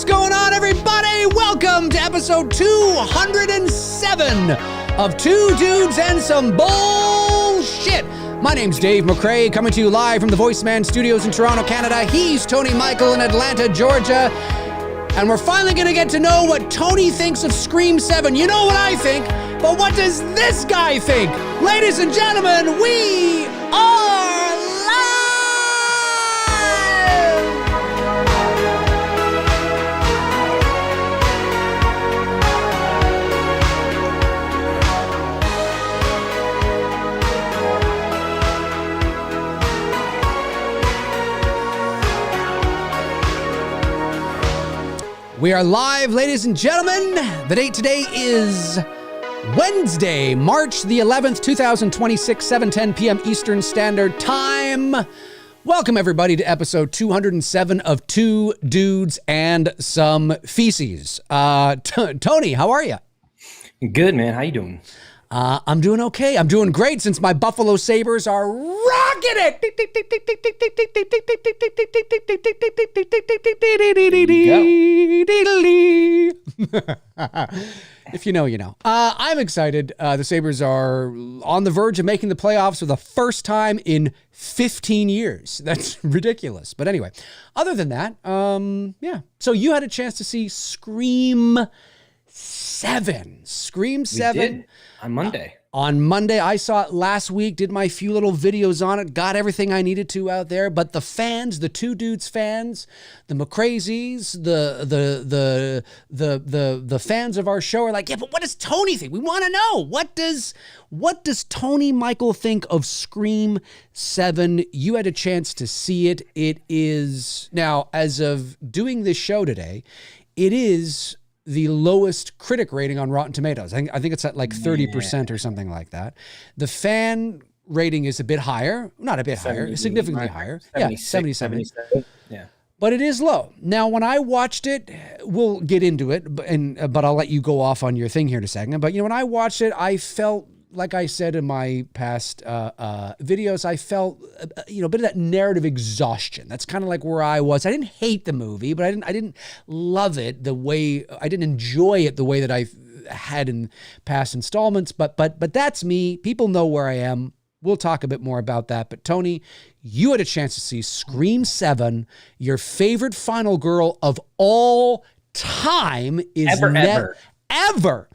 What's going on, everybody? Welcome to episode 207 of Two Dudes and Some Bullshit. My name's Dave McCrae, coming to you live from the Voice Man Studios in Toronto, Canada. He's Tony Michael in Atlanta, Georgia. And we're finally going to get to know what Tony thinks of Scream 7. You know what I think, but what does this guy think? Ladies and gentlemen, we are live! We are live, ladies and gentlemen. The date today is Wednesday, March the 11th, 2026, 7:10 p.m. Eastern Standard Time. Welcome, everybody, to episode 207 of Two Dudes and Some Feces. Tony, how are you? Good, man. How you doing? I'm doing okay. I'm doing great since my Buffalo Sabres are rocking it. If you know, you know. I'm excited. The Sabres are on the verge of making the playoffs for the first time in 15 years. That's ridiculous. But anyway, other than that, yeah. So you had a chance to see Scream 7. Scream 7. We did on Monday. On Monday, I saw it last week, did my few little videos on it, got everything I needed to out there. But the fans, the Two Dudes fans, the McCrazies, the fans of our show are like, yeah, but what does Tony think? We want to know. What does Tony Michael think of Scream 7? You had a chance to see it. It is now, as of doing this show today, it is the lowest critic rating on Rotten Tomatoes. I think it's at like 30% or something like that. The fan rating is a bit higher, not a bit higher, significantly higher. 77. Yeah. But it is low. Now, when I watched it, we'll get into it, but I'll let you go off on your thing here in a second. But when I watched it, I felt, like I said in my past videos, I felt a bit of that narrative exhaustion. That's kind of like where I was. I didn't hate the movie, but I didn't love it the way, I didn't enjoy it the way that I had in past installments. But that's me. People know where I am. We'll talk a bit more about that. But Tony, you had a chance to see Scream 7. Your favorite final girl of all time is ever.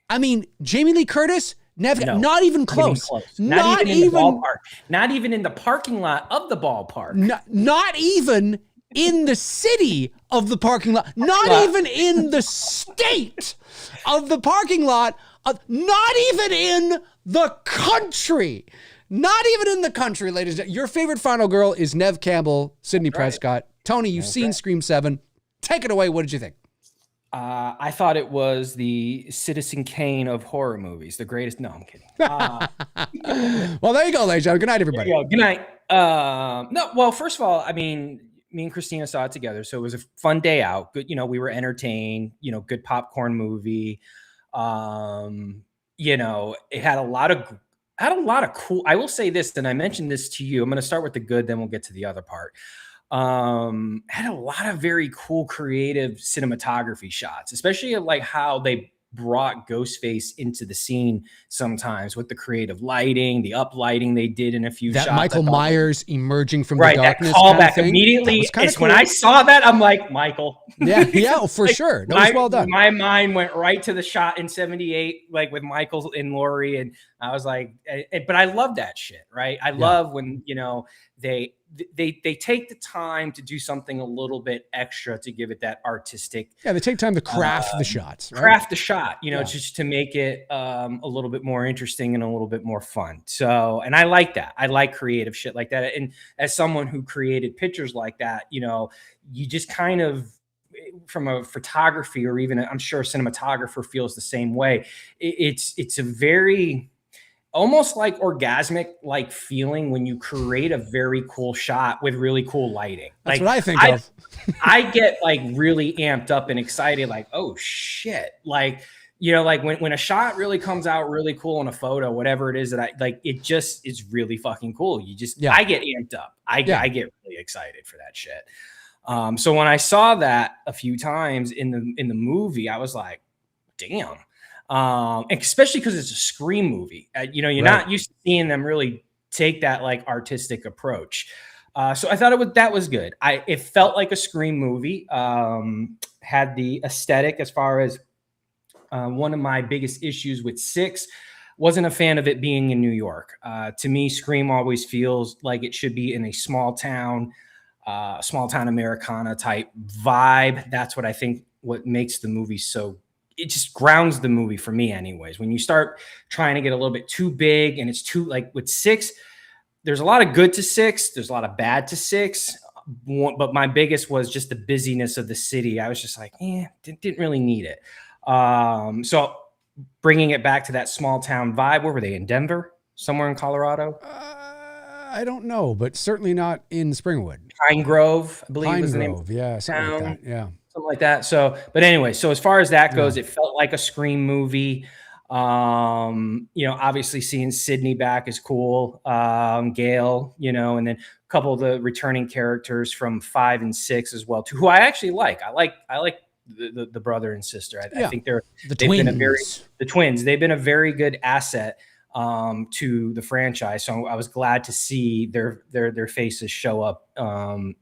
I mean, Jamie Lee Curtis, not even close. Not even in the ballpark. Not even in the parking lot of the ballpark. Not even in the city of the parking lot. Not even in the state of the parking lot. Not even in the country. Not even in the country, ladies and gentlemen. Your favorite final girl is Neve Campbell, Sydney Prescott. Tony, you've seen Scream 7. Take it away. What did you think? I thought it was the Citizen Kane of horror movies. The greatest. No, I'm kidding. Well, there you go, ladies and gentlemen. Good night, everybody. Good night. No, well, first of all, I mean, me and Christina saw it together, so it was a fun day out. Good, we were entertained. Good popcorn movie. It had a lot of cool. I will say this, and I mentioned this to you. I'm going to start with the good, then we'll get to the other part. Had a lot of very cool creative cinematography shots, especially like how they brought Ghostface into the scene sometimes with the creative lighting, the uplighting they did in a few shots. That Michael Myers emerging from the darkness. That callback immediately. It's cool. When I saw that, I'm like, Michael. Yeah, for sure. That was well done. My mind went right to the shot in 78, like with Michael and Laurie. And I was like, but I love that shit, right? I love when, they take the time to do something a little bit extra to give it that artistic. Yeah, they take time to craft the shots. Right? Craft the shot, just to make it a little bit more interesting and a little bit more fun. So, and I like that. I like creative shit like that. And as someone who created pictures like that, you just kind of, from a photography or even I'm sure a cinematographer feels the same way. It's a very almost like orgasmic like feeling when you create a very cool shot with really cool lighting. That's what I think of. I get like really amped up and excited, like, oh shit. Like, like when a shot really comes out really cool in a photo, whatever it is that I like, it just is really fucking cool. I get amped up. I get really excited for that shit. So when I saw that a few times in the movie, I was like, damn. Especially because it's a Scream movie. You're Right. not used to seeing them really take that like artistic approach. So I thought that was good. It felt like a Scream movie. Had the aesthetic as far as one of my biggest issues with 6. Wasn't a fan of it being in New York. To me, Scream always feels like it should be in a small town Americana type vibe. That's what I think what makes the movie so, it just grounds the movie for me anyways. When you start trying to get a little bit too big and it's too, like with 6, there's a lot of good to 6. There's a lot of bad to 6. But my biggest was just the busyness of the city. I was just like, didn't really need it. So bringing it back to that small town vibe. Where were they, in Denver? Somewhere in Colorado? I don't know, but certainly not in Springwood. Pine Grove, I believe Pine was the name. Grove, yeah, something like that. Yeah. Something like that. So, but anyway, so as far as that goes, it felt like a Scream movie. Obviously seeing Sydney back is cool. Gail, and then a couple of the returning characters from 5 and 6 as well, too, who I actually like. I like the brother and sister. I think they've been a very good asset to the franchise. So I was glad to see their faces show up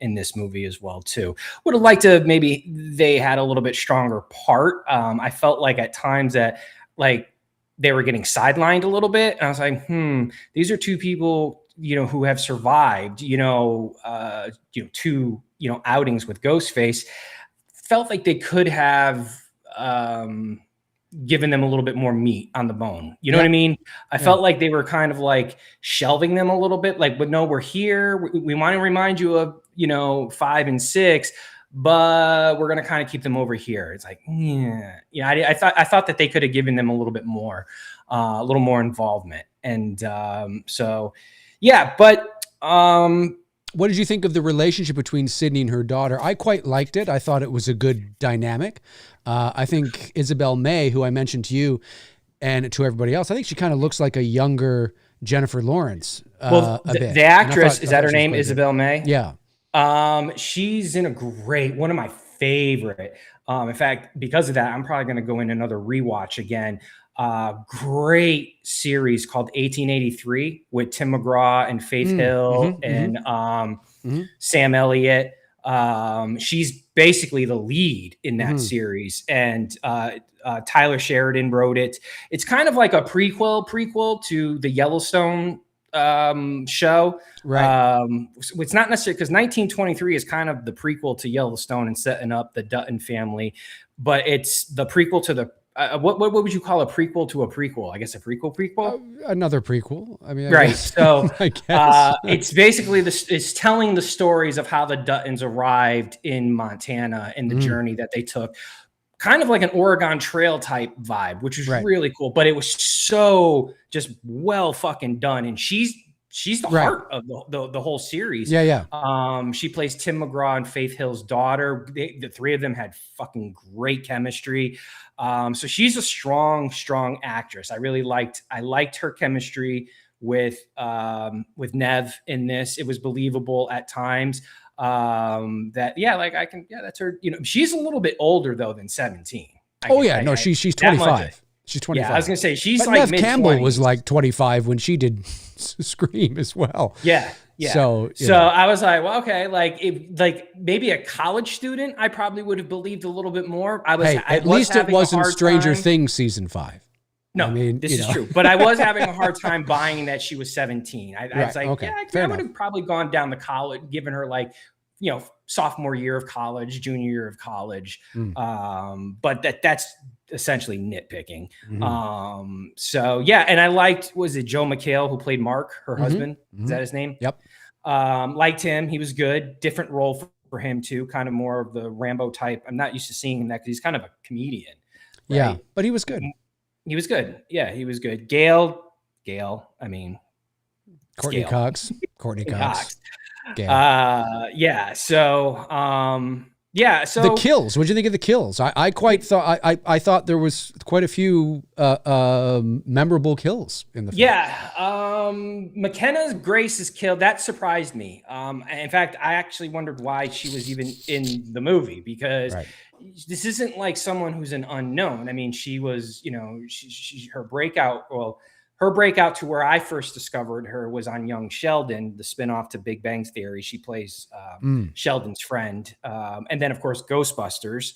in this movie as well too. Would have liked to maybe they had a little bit stronger part. I felt like at times that like they were getting sidelined a little bit. And I was like, these are 2 people, who have survived, 2, outings with Ghostface. Felt like they could have given them a little bit more meat on the bone. You know what I mean? I felt like they were kind of like shelving them a little bit. Like, but no, we're here. We want to remind you of, 5 and 6, but we're going to kind of keep them over here. It's like, I thought that they could have given them a little bit more, a little more involvement. And what did you think of the relationship between Sydney and her daughter? I quite liked it. I thought it was a good dynamic. I think Isabel May, who I mentioned to you and to everybody else, I think she kind of looks like a younger Jennifer Lawrence. The actress, is that her name, Isabel May? Yeah. She's in one of my favorite. In fact, because of that, I'm probably going to go in another rewatch again. Great series called 1883 with Tim McGraw and Faith Hill and Sam Elliott. She's basically the lead in that series, and Tyler Sheridan wrote it. It's kind of like a prequel to the Yellowstone show. Right. It's not necessarily, because 1923 is kind of the prequel to Yellowstone and setting up the Dutton family, but it's the prequel to the what would you call a prequel to a prequel? I guess a prequel. Another prequel. I mean, right. So I guess. It's basically it's telling the stories of how the Duttons arrived in Montana and the journey that they took. Kind of like an Oregon Trail type vibe, which was really cool. But it was so just well fucking done. And she's the heart of the whole series. Yeah. She plays Tim McGraw and Faith Hill's daughter. The 3 of them had fucking great chemistry. So she's a strong actress. I liked her chemistry with Nev in this. It was believable at times. That's her. She's a little bit older though than 17. She's 25. She's 25. Yeah, I was gonna say she's but like Nev mid-20s. Campbell was like 25 when she did Scream as well. Yeah. So I was like, well, okay, like maybe a college student, I probably would have believed a little bit more. At least it wasn't Stranger Things season 5. No, this is true. But I was having a hard time buying that she was 17. I was like, I would have probably gone down the college, given her like, sophomore year of college, junior year of college. But that's essentially nitpicking. And I liked, was it Joe McHale who played Mark, her husband? Is that his name? Yep. Liked him. He was good. Different role for him too. Kind of more of the Rambo type. I'm not used to seeing him that, because he's kind of a comedian. Right? Yeah, but he was good. He was good. Yeah, he was good. Gail. I mean, Courtney Cox. Courtney Cox. Yeah. So, Yeah. So the kills. What did you think of the kills? I quite thought I thought there was quite a few memorable kills in the film. Yeah. McKenna Grace is killed. That surprised me. In fact, I actually wondered why she was even in the movie, because this isn't like someone who's an unknown. I mean, she was, her breakout to where I first discovered her was on Young Sheldon, the spinoff to Big Bang Theory. She plays Sheldon's friend. And then, of course, Ghostbusters.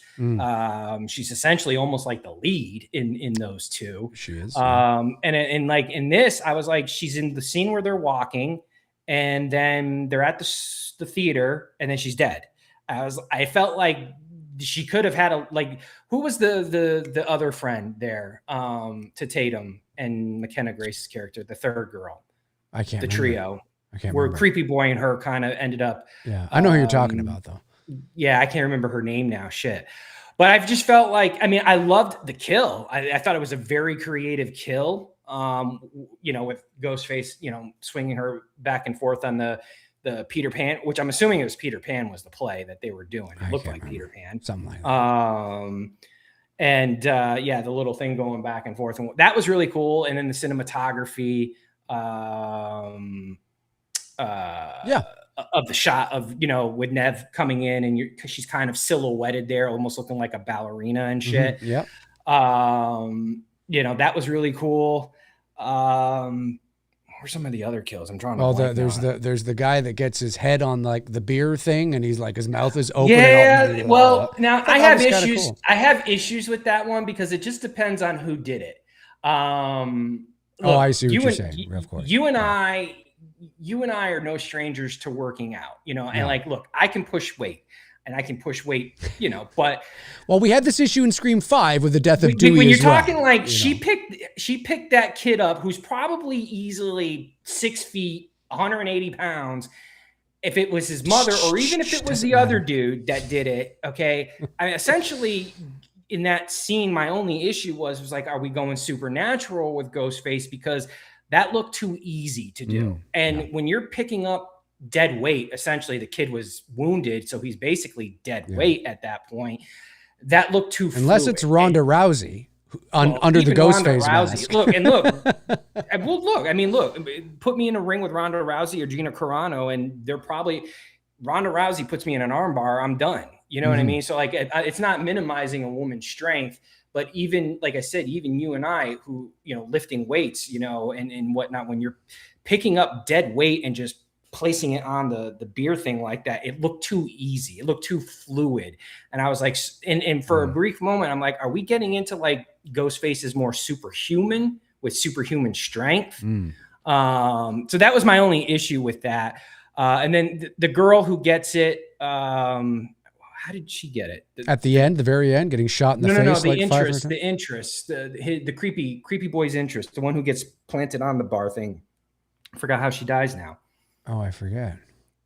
She's essentially almost like the lead in those two. She is. And like in this, I was like, she's in the scene where they're walking, and then they're at the theater, and then she's dead. I felt like she could have had who was the other friend there to Tatum and McKenna Grace's character, the third girl? I can't. The remember. trio. I can't where remember. Creepy Boy and her kind of ended up. Yeah, I know who you're talking about though. Yeah, I can't remember her name now. Shit. But I've just felt like, I mean, I loved the kill. I thought it was a very creative kill. With Ghostface, swinging her back and forth on the Peter Pan, which I'm assuming it was Peter Pan was the play that they were doing. It looked like Peter Pan. Something like that. The little thing going back and forth. And that was really cool. And then the cinematography of the shot of, with Nev coming in and she's kind of silhouetted there, almost looking like a ballerina and shit. Yeah. That was really cool. What were some of the other kills? I'm trying to. There's the guy that gets his head on like the beer thing, and he's like his mouth is open. Yeah. Now I have issues. Cool. I have issues with that one because it just depends on who did it. I see what you're saying. Of course, you and I are no strangers to working out. And look, I can push weight. And I can push weight, but we had this issue in Scream 5 with the death of Dewey. When you're talking she picked that kid up who's probably easily 6 feet, 180 pounds. If it was his mother, or even if it was the other dude that did it, okay. Essentially in that scene, my only issue was like, are we going supernatural with Ghostface? Because that looked too easy to do. When you're picking up dead weight, essentially the kid was wounded, so he's basically dead weight at that point. That looked too unless fluid. It's Ronda Rousey under the Ghostface mask. Look. I mean, put me in a ring with Ronda Rousey or Gina Carano, and they're probably Ronda Rousey puts me in an armbar, I'm done. You know what I mean? So it's not minimizing a woman's strength, but even like I said, even you and I who lifting weights, and whatnot, when you're picking up dead weight and just placing it on the beer thing like that, it looked too easy. It looked too fluid. And I was like, and for a brief moment, I'm like, are we getting into like Ghostface is more superhuman with superhuman strength? So that was my only issue with that. And then the girl who gets it, how did she get it? At the end, the very end, getting shot in the face. The creepy boy's interest, the one who gets planted on the bar thing. I forgot how she dies now. Oh, I forget.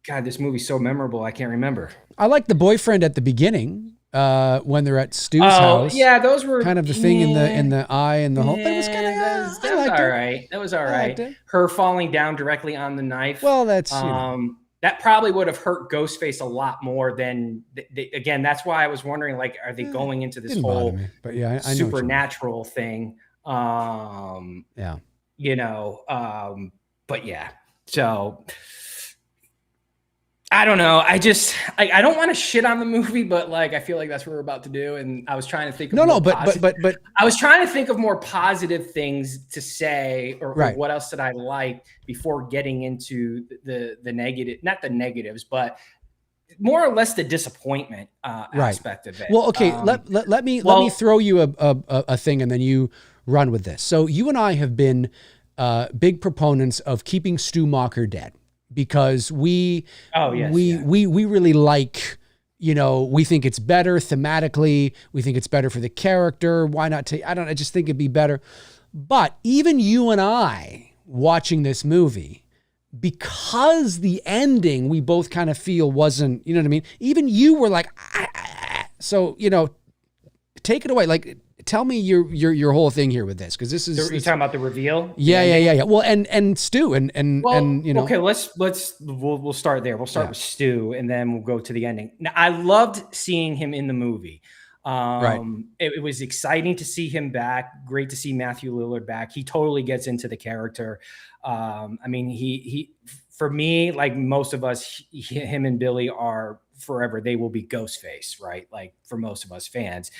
God, this movie's so memorable. I can't remember. I like the boyfriend at the beginning when they're at Stu's house. Yeah, those were kind of the thing in the eye and the whole. That was kind of that was all right. That was all right. Her falling down directly on the knife. Well, that's that probably would have hurt Ghostface a lot more than. Again, that's why I was wondering, like, are they going into this whole but I supernatural thing? But yeah. So I don't know. I don't want to shit on the movie, but like I feel like that's what we're about to do. And I was trying to think of but I was trying to think of more positive things to say or what else did I like before getting into the negative, not the negatives, but more or less the disappointment aspect of it. Well, okay, let me throw you a thing and then you run with this. So you and I have been big proponents of keeping Stu Macher dead because we really like, we think it's better thematically. We think it's better for the character. Why not take, I just think it'd be better. But even you and I watching this movie, because the ending we both kind of feel wasn't, you know what I mean? Even you were like, so, take it away. Like, tell me your whole thing here with this, because this is You're talking about the reveal. Yeah. Well, and Stu and you know. Okay, we'll start there. We'll start with Stu, and then we'll go to the ending. Now, I loved seeing him in the movie. It was exciting to see him back. Great to see Matthew Lillard back. He totally gets into the character. I mean, he for me, like most of us, him and Billy are forever. They will be Ghostface, right? Like for most of us fans.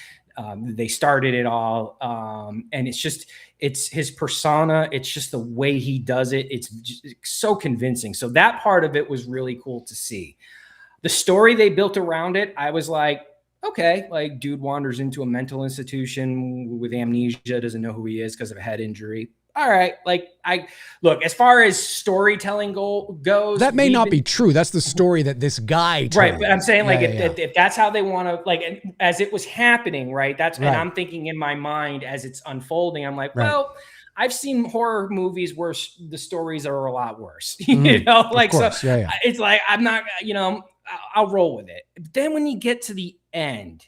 They started it all. And it's his persona. It's just the way he does it. It's just so convincing. So that part of it was really cool to see. The story they built around it, I was like, okay, like dude wanders into a mental institution with amnesia, doesn't know who he is because of a head injury. All right, like look, as far as storytelling goes, that may not be true. That's the story that this guy told. Right, but I'm saying like if that's how they want to, like, as it was happening, right? And I'm thinking in my mind as it's unfolding, I'm like, well, I've seen horror movies where the stories are a lot worse, you know, like it's like I'm not, you know, I'll roll with it. But then when you get to the end,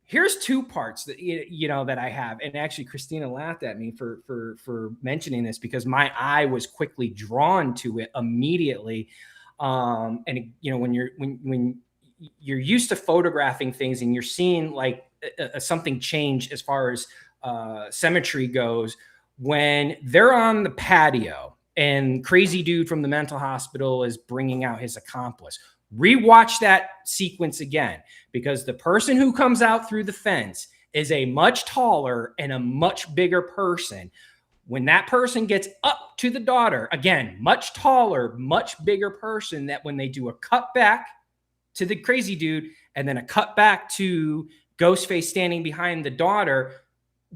here's two parts that you know that I have, and actually Christina laughed at me for mentioning this because my eye was quickly drawn to it immediately. And you know when you're used to photographing things and you're seeing like something change as far as symmetry goes, when they're on the patio and crazy dude from the mental hospital is bringing out his accomplice. Rewatch that sequence again, because the person who comes out through the fence is a much taller and a much bigger person. When that person gets up to the daughter, again, much taller, much bigger person, that when they do a cut back to the crazy dude and then a cut back to Ghostface standing behind the daughter,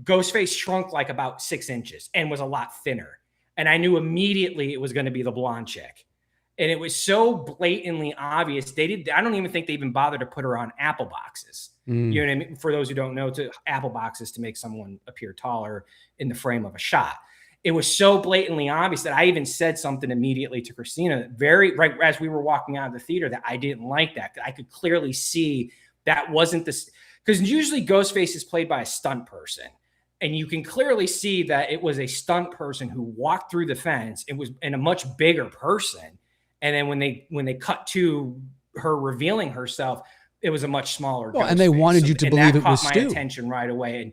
Ghostface shrunk like about 6 inches and was a lot thinner. And I knew immediately it was going to be the blonde chick. And it was so blatantly obvious. I don't even think they even bothered to put her on Apple boxes. You know what I mean? For those who don't know, to Apple boxes to make someone appear taller in the frame of a shot. It was so blatantly obvious that I even said something immediately to Christina, right as we were walking out of the theater, that I didn't like that. I could clearly see that wasn't this, because usually Ghostface is played by a stunt person. And you can clearly see that it was a stunt person who walked through the fence. It was in a much bigger person. And then when they cut to her revealing herself, it was a much smaller. Well, and they wanted you to believe it was Stu. That caught my attention right away. And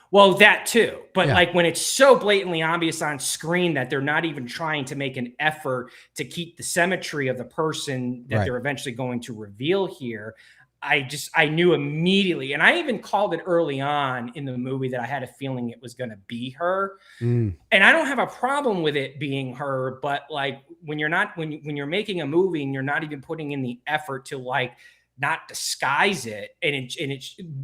well, that too. But like when it's so blatantly obvious on screen that they're not even trying to make an effort to keep the symmetry of the person that they're eventually going to reveal here, I knew immediately, and I even called it early on in the movie that I had a feeling it was going to be her. And I don't have a problem with it being her, but like when you're making a movie and you're not even putting in the effort to like not disguise it, and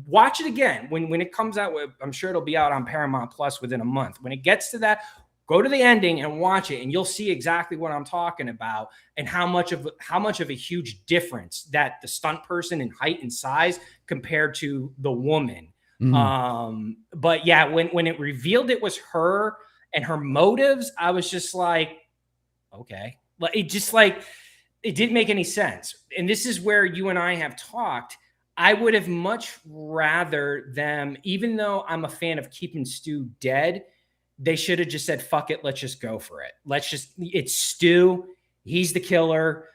watch it again when it comes out. I'm sure it'll be out on Paramount Plus within a month. When it gets to that, go to the ending and watch it, and you'll see exactly what I'm talking about and how much of a huge difference that the stunt person in height and size compared to the woman. But yeah, when it revealed it was her and her motives, I was just like, okay, it didn't make any sense. And this is where you and I have talked. I would have much rather them, even though I'm a fan of keeping Stu dead, they should have just said, fuck it, let's just go for it. It's Stu. He's the killer.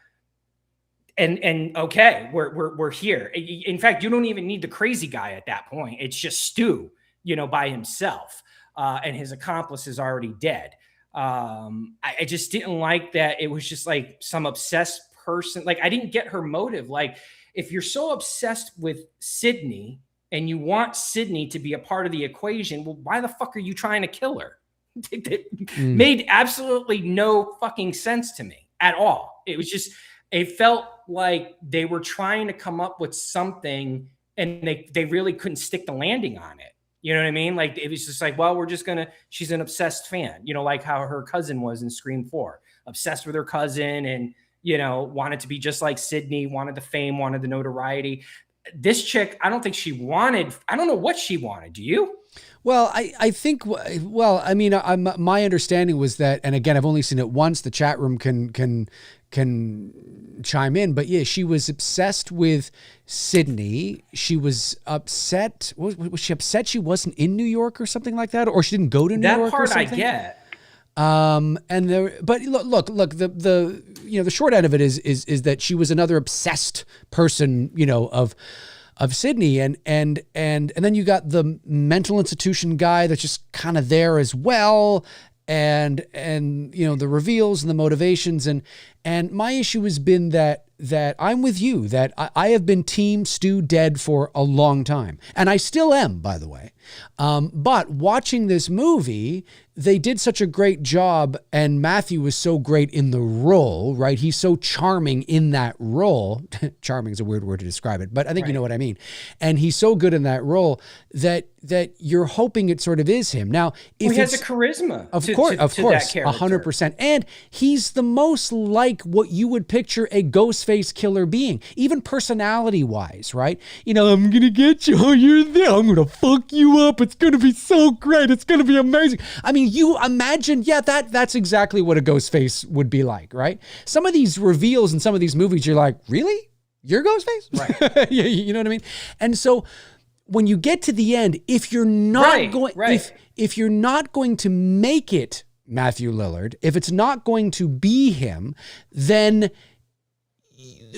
And okay, we're here. In fact, you don't even need the crazy guy at that point. It's just Stu, by himself. And his accomplice is already dead. I just didn't like that. It was just like some obsessed person. Like, I didn't get her motive. Like, if you're so obsessed with Sydney and you want Sydney to be a part of the equation, well, why the fuck are you trying to kill her? It made absolutely no fucking sense to me at all. It was just, it felt like they were trying to come up with something and they really couldn't stick the landing on it. You know what I mean? Like, it was just like, well, she's an obsessed fan, like how her cousin was in Scream 4, obsessed with her cousin and, wanted to be just like Sydney, wanted the fame, wanted the notoriety. This chick, I don't know what she wanted. Do you? Well, I think, well, I mean, my understanding was that, and again, I've only seen it once. The chat room can chime in, but yeah, she was obsessed with Sydney. She was upset. Was she upset she wasn't in New York or something like that, or she didn't go to New York or That part I something? get. And there, but look, the you know, the short end of it is that she was another obsessed person, you know, of Sydney, and then you got the mental institution guy that's just kind of there as well, and you know, the reveals and the motivations, and my issue has been that I'm with you, that I have been team Stu dead for a long time, and I still am, by the way. But watching this movie, they did such a great job, and Matthew was so great in the role, right? He's so charming in that role. Charming is a weird word to describe it, but I think you know what I mean. And he's so good in that role that you're hoping it sort of is him. Now, if he has a charisma, of course, that 100%. And he's the most like what you would picture a Ghostface killer being, even personality wise, right? You know, I'm going to get you. Oh, you're there. I'm going to fuck you up. It's going to be so great. It's going to be amazing. I mean, you imagine, yeah, that's exactly what a Ghostface would be like, right? Some of these reveals in some of these movies, you're like, really? You're Ghostface? Right. You know what I mean? And so when you get to the end, if you're not if you're not going to make it Matthew Lillard, if it's not going to be him, then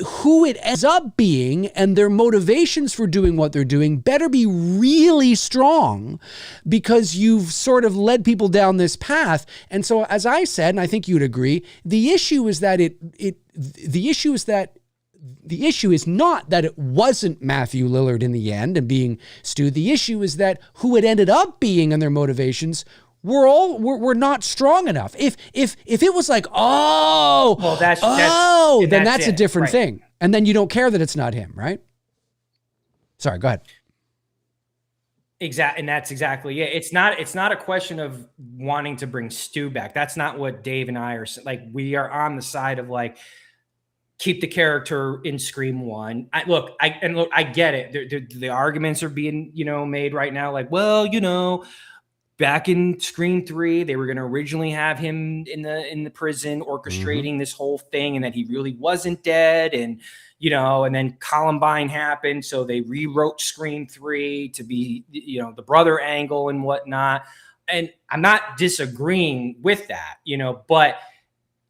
who it ends up being and their motivations for doing what they're doing better be really strong, because you've sort of led people down this path. And so, as I said, and I think you'd agree, the issue is that the issue is not that it wasn't Matthew Lillard in the end and being Stu. The issue is that who it ended up being and their motivations were not strong enough. If it was like, then that's a different thing. And then you don't care that it's not him, right? Sorry, go ahead. Exactly, and that's exactly it. It's not a question of wanting to bring Stu back. That's not what Dave and I are like. We are on the side of like, keep the character in Scream 1. I get it. The arguments are being, you know, made right now. Like, well, you know, back in Scream 3, they were going to originally have him in the prison orchestrating this whole thing, and that he really wasn't dead. And, you know, and then Columbine happened, so they rewrote Scream 3 to be, you know, the brother angle and whatnot. And I'm not disagreeing with that, you know, but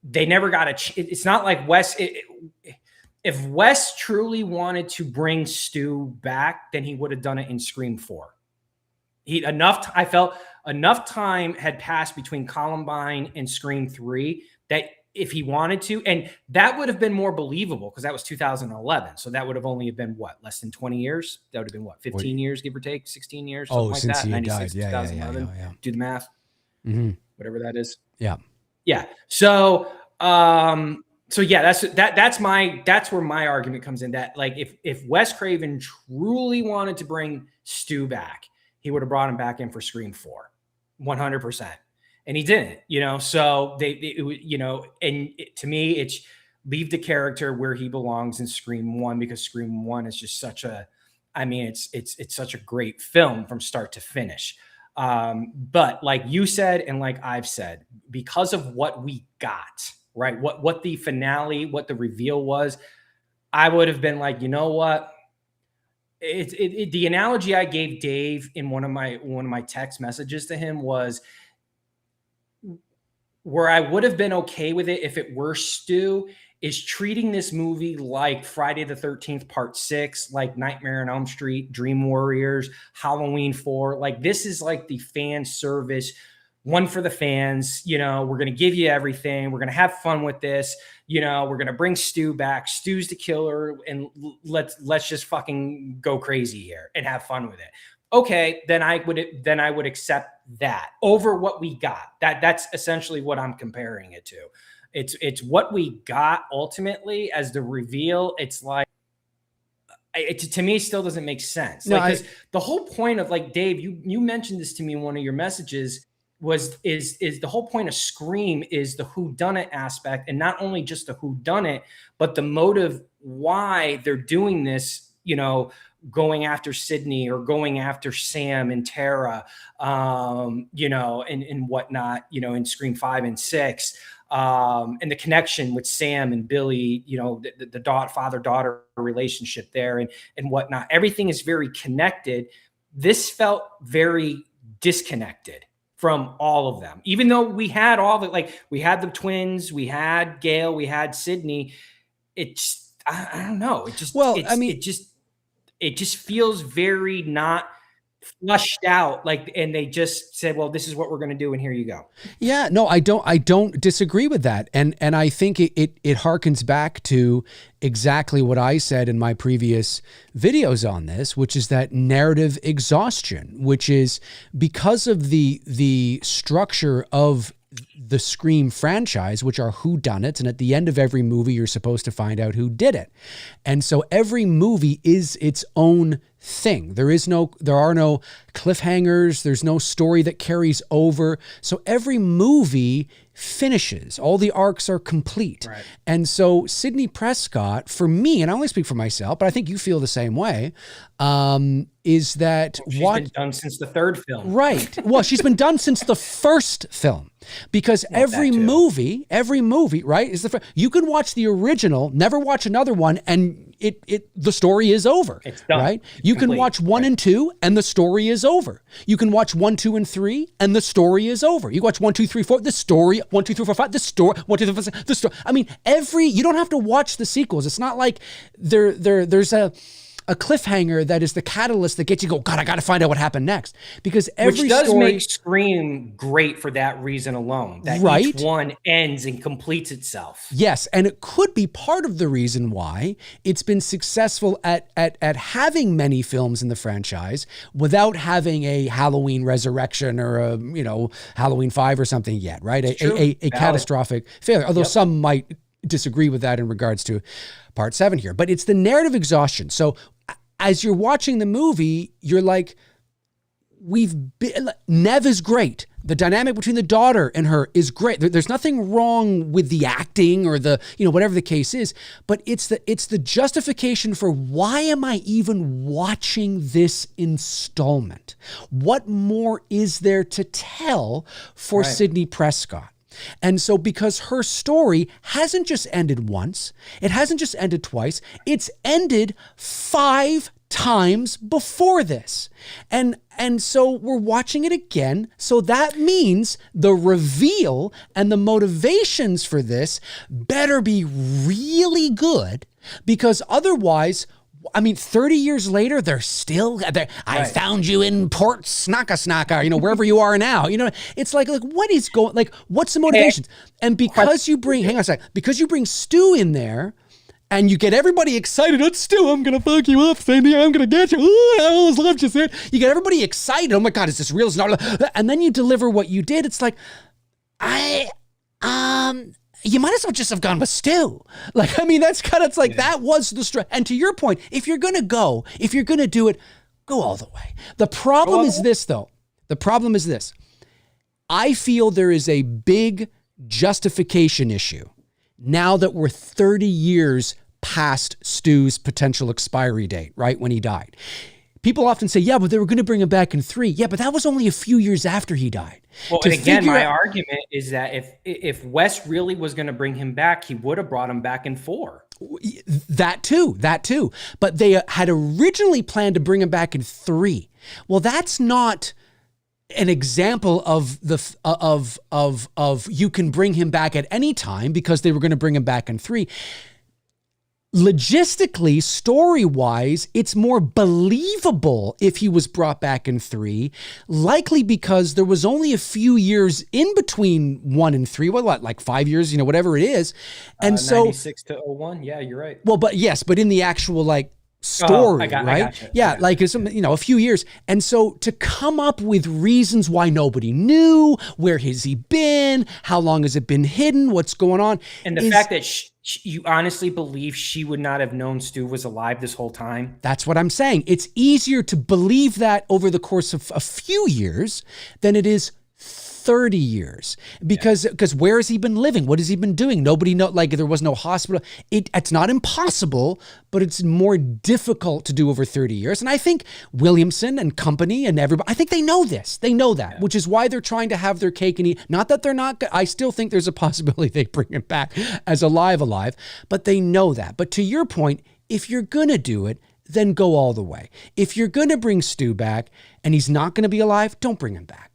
they never got it's not like Wes. If Wes truly wanted to bring Stu back, then he would have done it in Scream 4. I felt enough time had passed between Columbine and Scream 3 that if he wanted to, and that would have been more believable because that was 2011. So that would have only been what, less than 20 years? That would have been what, 15 years, give or take, 16 years, something like since that. he 96, died. Yeah, 2011. yeah. Do the math. Whatever that is. Yeah. Yeah. So yeah, that's where my argument comes in, that like if Wes Craven truly wanted to bring Stu back, he would have brought him back in for Scream 4, 100%. And he didn't, you know, so you know, and to me, it's leave the character where he belongs in Scream 1, because Scream 1 is just such a, I mean, it's such a great film from start to finish. But like you said, and like I've said, because of what we got, right? What the finale, what the reveal was, I would have been like, you know what? The analogy I gave Dave in one of my text messages to him was, where I would have been okay with it if it were Stu, is treating this movie like Friday the 13th Part 6, like Nightmare on Elm Street, Dream Warriors, Halloween 4. Like, this is like the fan service, one for the fans. You know, we're going to give you everything. We're going to have fun with this. You know, we're going to bring Stu back. Stu's the killer, and let's just fucking go crazy here and have fun with it. Okay, then I would accept that over what we got. That's essentially what I'm comparing it to. It's what we got ultimately as the reveal. It's like, to me, it still doesn't make sense. No, like, the whole point of, like, Dave, you mentioned this to me in one of your messages, is the whole point of Scream is the whodunit aspect, and not only just the whodunit, but the motive why they're doing this, you know, going after Sydney or going after Sam and Tara, you know, and whatnot, you know, in Scream 5 and 6. And the connection with Sam and Billy, you know, the father-daughter relationship there and whatnot. Everything is very connected. This felt very disconnected from all of them, even though we had all the, like, we had the twins, we had Gail, we had Sydney. It's, I don't know. It just, Well, I mean, it just feels very not flushed out. Like, and they just said, well, this is what we're going to do. And here you go. yeah, no, I don't disagree with that. And I think it harkens back to exactly what I said in my previous videos on this, which is that narrative exhaustion, which is because of the structure of the Scream franchise, which are whodunits, and at the end of every movie, you're supposed to find out who did it. And so every movie is its own thing. There are no cliffhangers. There's no story that carries over. So every movie finishes. All the arcs are complete. Right. And so Sydney Prescott, for me, and I only speak for myself, but I think you feel the same way, is that she's been done since the third film. Right. Well, she's been done since the first film, because every movie, right, is you can watch the original, never watch another one, and the story is over. It's done. Right? You can watch 1 and 2 and the story is over. You can watch 1, 2, and 3 and the story is over. You watch 1, 2, 3, 4, the story, 1, 2, 3, 4, 5, the story, 1, 2, 3, 4, 5, the story. I mean, you don't have to watch the sequels. It's not like there's a cliffhanger that is the catalyst that gets you go, God, I got to find out what happened next. Because every Which does story make Scream great for that reason alone, that right? each one ends and completes itself. Yes, and it could be part of the reason why it's been successful at having many films in the franchise without having a Halloween Resurrection or a, you know, Halloween 5 or something yet, right? A catastrophic failure, although some might disagree with that in regards to part 7 here. But it's the narrative exhaustion. So as you're watching the movie, you're like, Nev is great. The dynamic between the daughter and her is great. There's nothing wrong with the acting or the, you know, whatever the case is, but it's the justification for why am I even watching this installment? What more is there to tell for Sydney Prescott? And so because her story hasn't just ended once, it hasn't just ended twice, it's ended 5 times before this. And so we're watching it again. So that means the reveal and the motivations for this better be really good, because otherwise, I mean, 30 years later, they're still there. I found you in Port Snaka, you know, wherever you are now. You know, it's like what is going, like, what's the motivations? And because you bring, hang on a second, because you bring Stu in there, and you get everybody excited. It's Stu, I'm going to fuck you up, Sandy. I'm going to get you. Ooh, I always loved you, Sid. You get everybody excited. Oh my God, is this real? It's not. And then you deliver what you did. It's like, you might as well just have gone with Stu. Like, I mean, that's kind of, it's like, that was the stress. And to your point, if you're going to do it, go all the way. The problem is this, though. The problem is this. I feel there is a big justification issue now that we're 30 years past Stu's potential expiry date, right, when he died. People often say, yeah, but they were going to bring him back in 3. Yeah, but that was only a few years after he died. Well, and again, my argument is that if Wes really was going to bring him back, he would have brought him back in 4. That too. But they had originally planned to bring him back in 3. Well, that's not an example of you can bring him back at any time, because they were going to bring him back in 3. Logistically, story-wise, it's more believable if he was brought back in 3, likely because there was only a few years in between 1 and 3, what, like 5 years, you know, whatever it is. And so 96 to 01, yeah, you're right. Well, but in the actual, like, story, right? I gotcha. Yeah, like it's, you know, a few years. And so to come up with reasons why nobody knew, where has he been, how long has it been hidden, what's going on, and the fact that you honestly believe she would not have known Stu was alive this whole time. That's what I'm saying. It's easier to believe that over the course of a few years than it is 30 years because where has he been living? What has he been doing? Nobody know. Like there was no hospital. It's not impossible, but it's more difficult to do over 30 years. And I think Williamson and company and everybody, I think they know this. They know that, which is why they're trying to have their cake and eat. Not that they're not. I still think there's a possibility they bring him back as alive, but they know that. But to your point, if you're going to do it, then go all the way. If you're going to bring Stu back and he's not going to be alive, don't bring him back.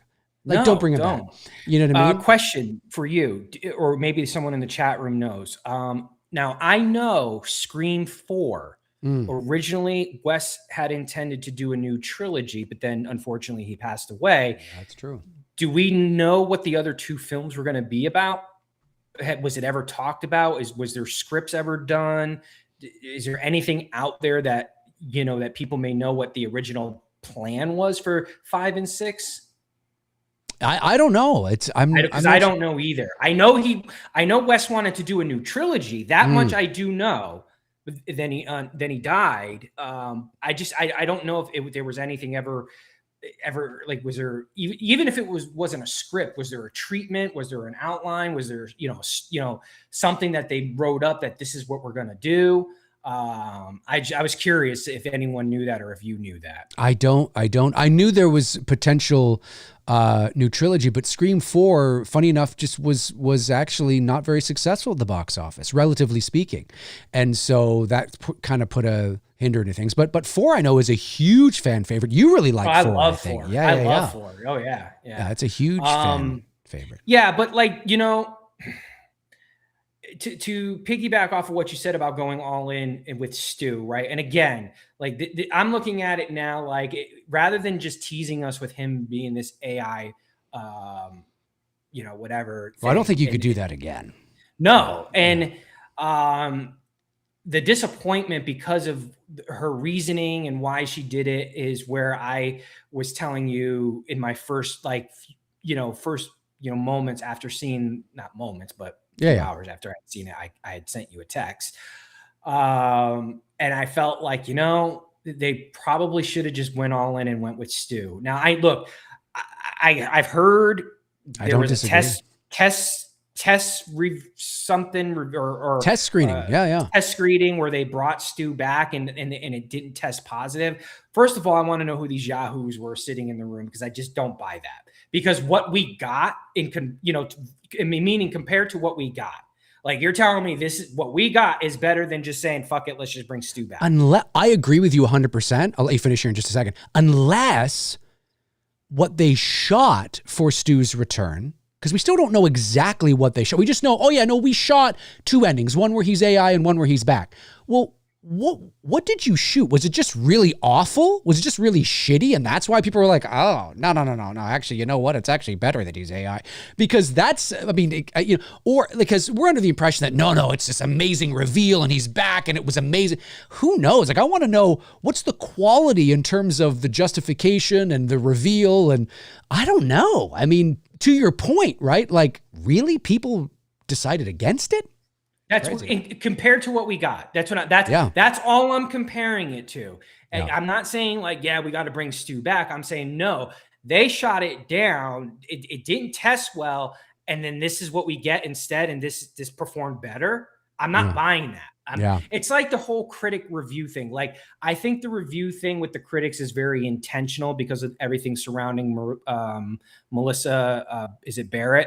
Like, don't bring him back. You know what I mean? Question for you, or maybe someone in the chat room knows. Now, I know Scream 4, originally Wes had intended to do a new trilogy, but then unfortunately he passed away. That's true. Do we know what the other 2 films were going to be about? Was it ever talked about? Was there scripts ever done? Is there anything out there that, that people may know what the original plan was for 5 and 6? I don't know. I don't know either. I know Wes wanted to do a new trilogy. That much I do know. But then he died. I don't know if there was anything ever like, was there, even if it wasn't a script, was there a treatment? Was there an outline? Was there, something that they wrote up that this is what we're going to do? I was curious if anyone knew that or if you knew that. I don't. I knew there was potential new trilogy, but Scream 4, funny enough, just was actually not very successful at the box office, relatively speaking. And so that kind of put a hinder into things. But 4, I know, is a huge fan favorite. You really like 4, I love 4. Yeah, I love 4. Oh, yeah. Yeah, it's a huge fan favorite. Yeah, but like, to piggyback off of what you said about going all in with Stu, right? And again, like I'm looking at it now, like rather than just teasing us with him being this AI, whatever. Well, I don't think you could do that again. No. And the disappointment because of her reasoning and why she did it is where I was telling you in my first, moments after seeing, not moments, but hours after I'd seen it, I had sent you a text. And I felt like, they probably should have just went all in and went with Stu. Now I've heard there was a test screening. Test screening where they brought Stu back and it didn't test positive. First of all, I want to know who these yahoos were sitting in the room, because I just don't buy that. Because what we got meaning compared to what we got, like you're telling me this is what we got is better than just saying, fuck it, let's just bring Stu back. Unless I agree with you 100%. I'll let you finish here in just a second. Unless what they shot for Stu's return, because we still don't know exactly what they shot. We just know, we shot 2 endings, one where he's AI and one where he's back. Well, what did you shoot? Was it just really awful? Was it just really shitty? And that's why people were like, oh, no. Actually, you know what? It's actually better that he's AI. Because or because we're under the impression that, no, it's this amazing reveal and he's back and it was amazing. Who knows? Like, I want to know what's the quality in terms of the justification and the reveal. And I don't know. I mean, to your point, right? Like, really? People decided against it? That's compared to what we got. That's all I'm comparing it to. And I'm not saying like, we got to bring Stu back. I'm saying, no, they shot it down. It didn't test well. And then this is what we get instead. And this performed better. I'm not buying that. It's like the whole critic review thing. Like, I think the review thing with the critics is very intentional because of everything surrounding Melissa. Is it Barrera,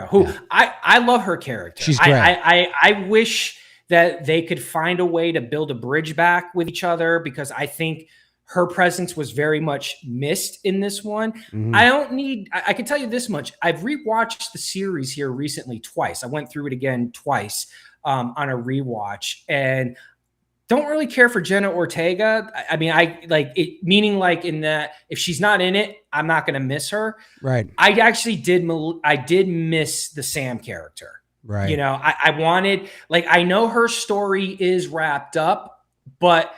who I love her character. She's great. I wish that they could find a way to build a bridge back with each other, because I think her presence was very much missed in this one. Mm-hmm. I can tell you this much. I've rewatched the series here recently twice. I went through it again twice on a rewatch, and don't really care for Jenna Ortega. I mean, I like it, meaning like in that if she's not in it, I'm not going to miss her. Right. I actually did miss the Sam character. Right. I wanted, like, I know her story is wrapped up, but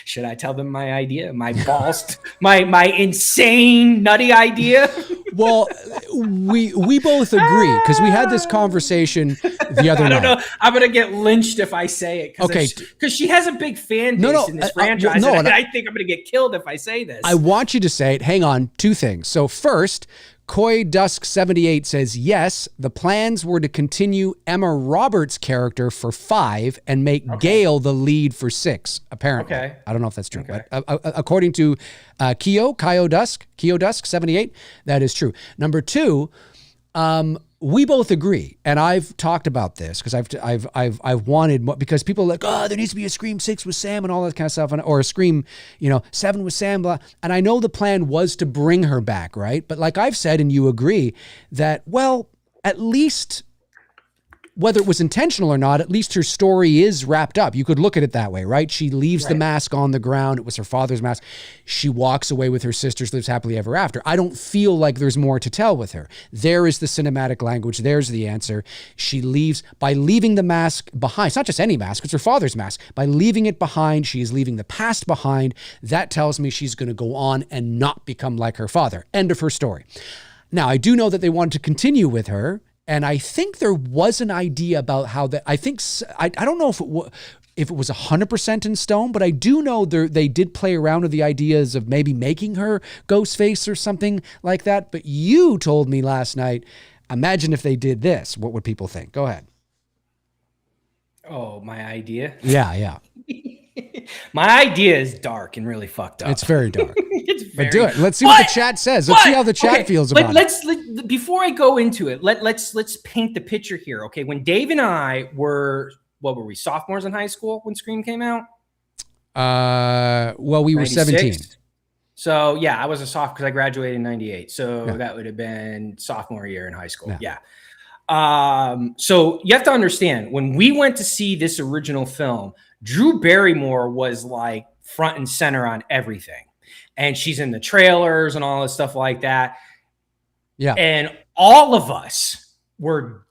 should I tell them my idea? My balls, my insane nutty idea? Well, we both agree because we had this conversation the other night. I don't know. I'm gonna get lynched if I say it. Okay, because she has a big fan base in this franchise. Well, and I think I'm gonna get killed if I say this. I want you to say it. Hang on, two things. So first, Koi Dusk 78 says yes. The plans were to continue Emma Roberts' character for 5 and make Gail the lead for 6. Apparently, I don't know if that's true, but according to Kyo Dusk 78, that is true. Number 2, we both agree, and I've talked about this because I've wanted more, because people are like, oh, there needs to be a Scream 6 with Sam and all that kind of stuff, or a Scream 7 with Sam, blah. And I know the plan was to bring her back, right? But like I've said, and you agree, that, well, at least, whether it was intentional or not, at least her story is wrapped up. You could look at it that way, right? She leaves the mask on the ground. It was her father's mask. She walks away with her sisters, lives happily ever after. I don't feel like there's more to tell with her. There is the cinematic language. There's the answer. She leaves by leaving the mask behind. It's not just any mask. It's her father's mask. By leaving it behind, she is leaving the past behind. That tells me she's going to go on and not become like her father. End of her story. Now, I do know that they wanted to continue with her. And I think there was an idea about how that, I don't know if it was 100% in stone, but I do know they did play around with the ideas of maybe making her Ghostface or something like that. But you told me last night, imagine if they did this, what would people think? Go ahead. Oh, my idea? Yeah. My idea is dark and really fucked up. It's very dark. But do it. Let's see what the chat says. Let's see how the chat feels about it. Before I go into it, let's paint the picture here. Okay, when Dave and I were, what were we, sophomores in high school when Scream came out? Well, we were 17. So yeah, I was a sophomore because I graduated in 98. So that would have been sophomore year in high school. Yeah. So you have to understand, when we went to see this original film, Drew Barrymore was like front and center on everything. And she's in the trailers and all this stuff like that. Yeah. And all of us were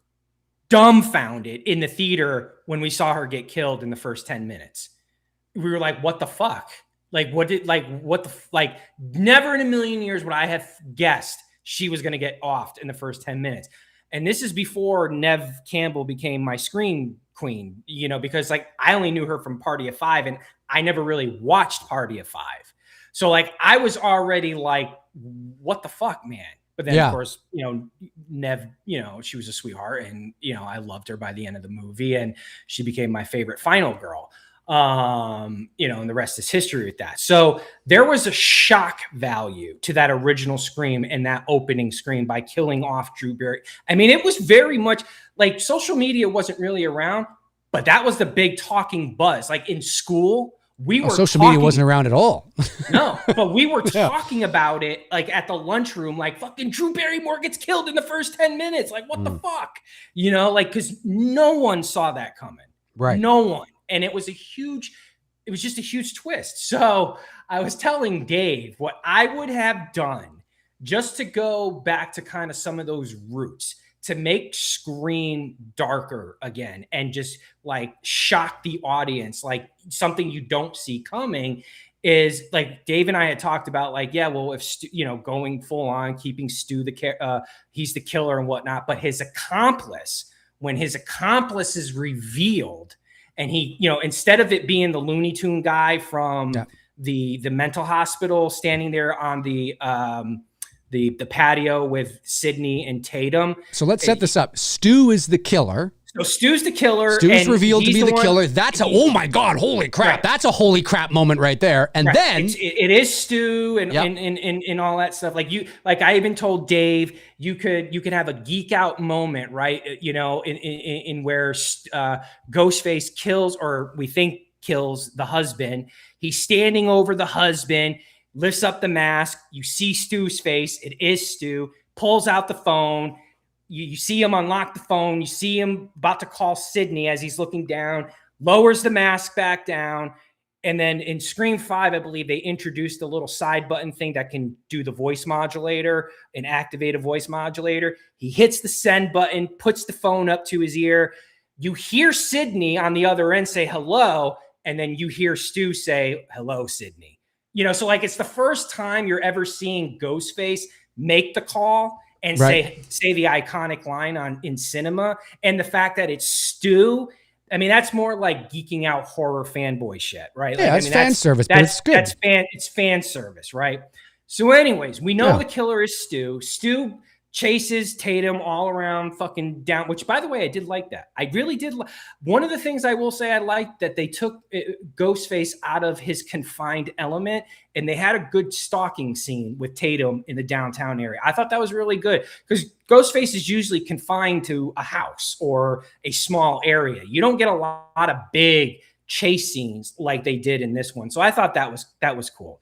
dumbfounded in the theater when we saw her get killed in the first 10 minutes. We were like, what the fuck? Never in a million years would I have guessed she was going to get offed in the first 10 minutes. And this is before Neve Campbell became my Scream queen, because I only knew her from Party of Five, and I never really watched Party of Five. So I was already like, what the fuck, man? But then of course, Neve, she was a sweetheart, and, I loved her by the end of the movie, and she became my favorite final girl. And the rest is history with that. So there was a shock value to that original Scream and that opening Scream by killing off Drew Barry. I mean, it was very much like social media wasn't really around, but that was the big talking buzz. Like in school, social media wasn't around at all. No, but we were talking about it like at the lunchroom, like fucking Drew Barrymore gets killed in the first 10 minutes. Like, what the fuck? Because no one saw that coming. Right. No one. And it was just a huge twist. So I was telling Dave what I would have done just to go back to kind of some of those roots to make Scream darker again and just like shock the audience, like something you don't see coming, is like Dave and I had talked about, like, yeah, well, if going full on, keeping Stu he's the killer and whatnot, but when his accomplice is revealed, and he, instead of it being the Looney Tune guy from the mental hospital standing there on the patio with Sydney and Tatum. So let's set this up. Stu is the killer. So Stu's the killer. Stu's revealed to be the killer. That's oh my God, holy crap. Right. That's a holy crap moment right there. And then it is Stu and all that stuff. Like I even told Dave, you could have a geek out moment, right? In where Ghostface kills, or we think kills, the husband. He's standing over the husband, lifts up the mask. You see Stu's face. It is Stu. Pulls out the phone. You see him unlock the phone. You see him about to call Sydney as he's looking down, lowers the mask back down. And then in Scream 5, I believe they introduced a little side button thing that can do the voice modulator and activate a voice modulator. He hits the send button, puts the phone up to his ear. You hear Sydney on the other end say hello, and then you hear Stu say, hello, Sydney. So it's the first time you're ever seeing Ghostface make the call and Right. say the iconic line in cinema, and the fact that it's Stu. I mean, that's more like geeking out horror fanboy shit, right? Yeah, Like, it's fan service, but it's good. It's fan service, right? So, anyways, we know the killer is Stu. Stu chases Tatum all around fucking down, which, by the way, I did like that. I really did. One of the things I will say I liked that they took Ghostface out of his confined element, and they had a good stalking scene with Tatum in the downtown area. I thought that was really good because Ghostface is usually confined to a house or a small area. You don't get a lot of big chase scenes like they did in this one. So I thought that was cool.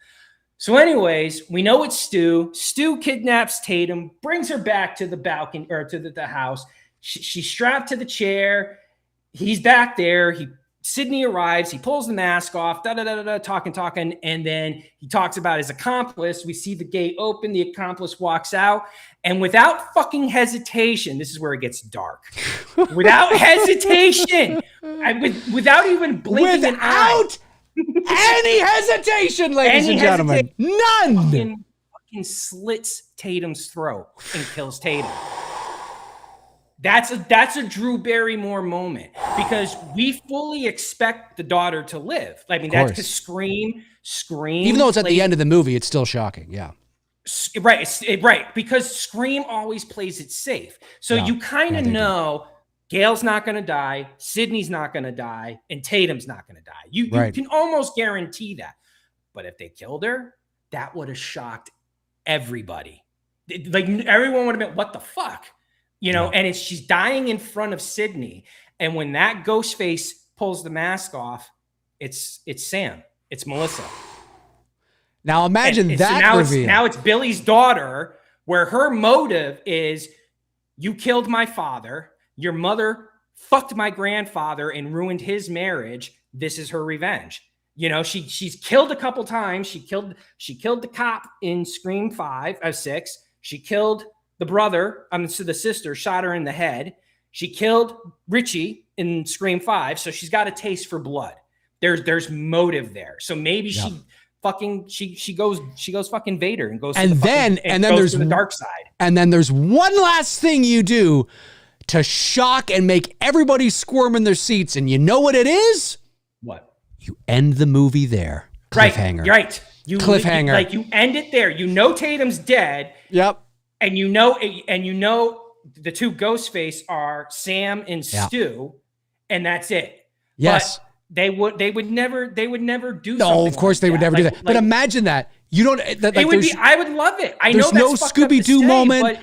So anyways, we know it's Stu. Stu kidnaps Tatum, brings her back to the balcony or to the house. She's strapped to the chair. He's back there. Sydney arrives. He pulls the mask off, talking. And then he talks about his accomplice. We see the gate open. The accomplice walks out. And without fucking hesitation, this is where it gets dark. Without hesitation, without even blinking an eye. Any hesitation, ladies and gentlemen. None. Fucking slits Tatum's throat and kills Tatum. That's a Drew Barrymore moment because we fully expect the daughter to live. I mean, that's because Scream. Even though it's at the end of the movie, it's still shocking. Yeah. Right. Because Scream always plays it safe. So you kind of know Gail's not going to die, Sydney's not going to die, and Tatum's not going to die. You can almost guarantee that. But if they killed her, that would have shocked everybody. Like everyone would have been, what the fuck? You know, and she's dying in front of Sydney. And when that ghost face pulls the mask off, it's Sam. It's Melissa. Now imagine that. So now it's Billy's daughter, where her motive is, you killed my father. Your mother fucked my grandfather and ruined his marriage. This is her revenge. You know, she's killed a couple times. She killed the cop in Scream 6. She killed the brother, so the sister, shot her in the head. She killed Richie in Scream 5. So she's got a taste for blood. There's motive there. So maybe she goes fucking Vader and goes to the dark side. And then there's one last thing you do to shock and make everybody squirm in their seats. And you know what it is? What? You end the movie there. Cliffhanger. Right. Cliffhanger. You end it there. You know Tatum's dead. Yep. And you know the two Ghostface are Sam and Stu, and that's it. Yes. But they would never do something. No, of course they would never do that. But imagine that. You don't I would love it. I know there's no Scooby-Doo moment.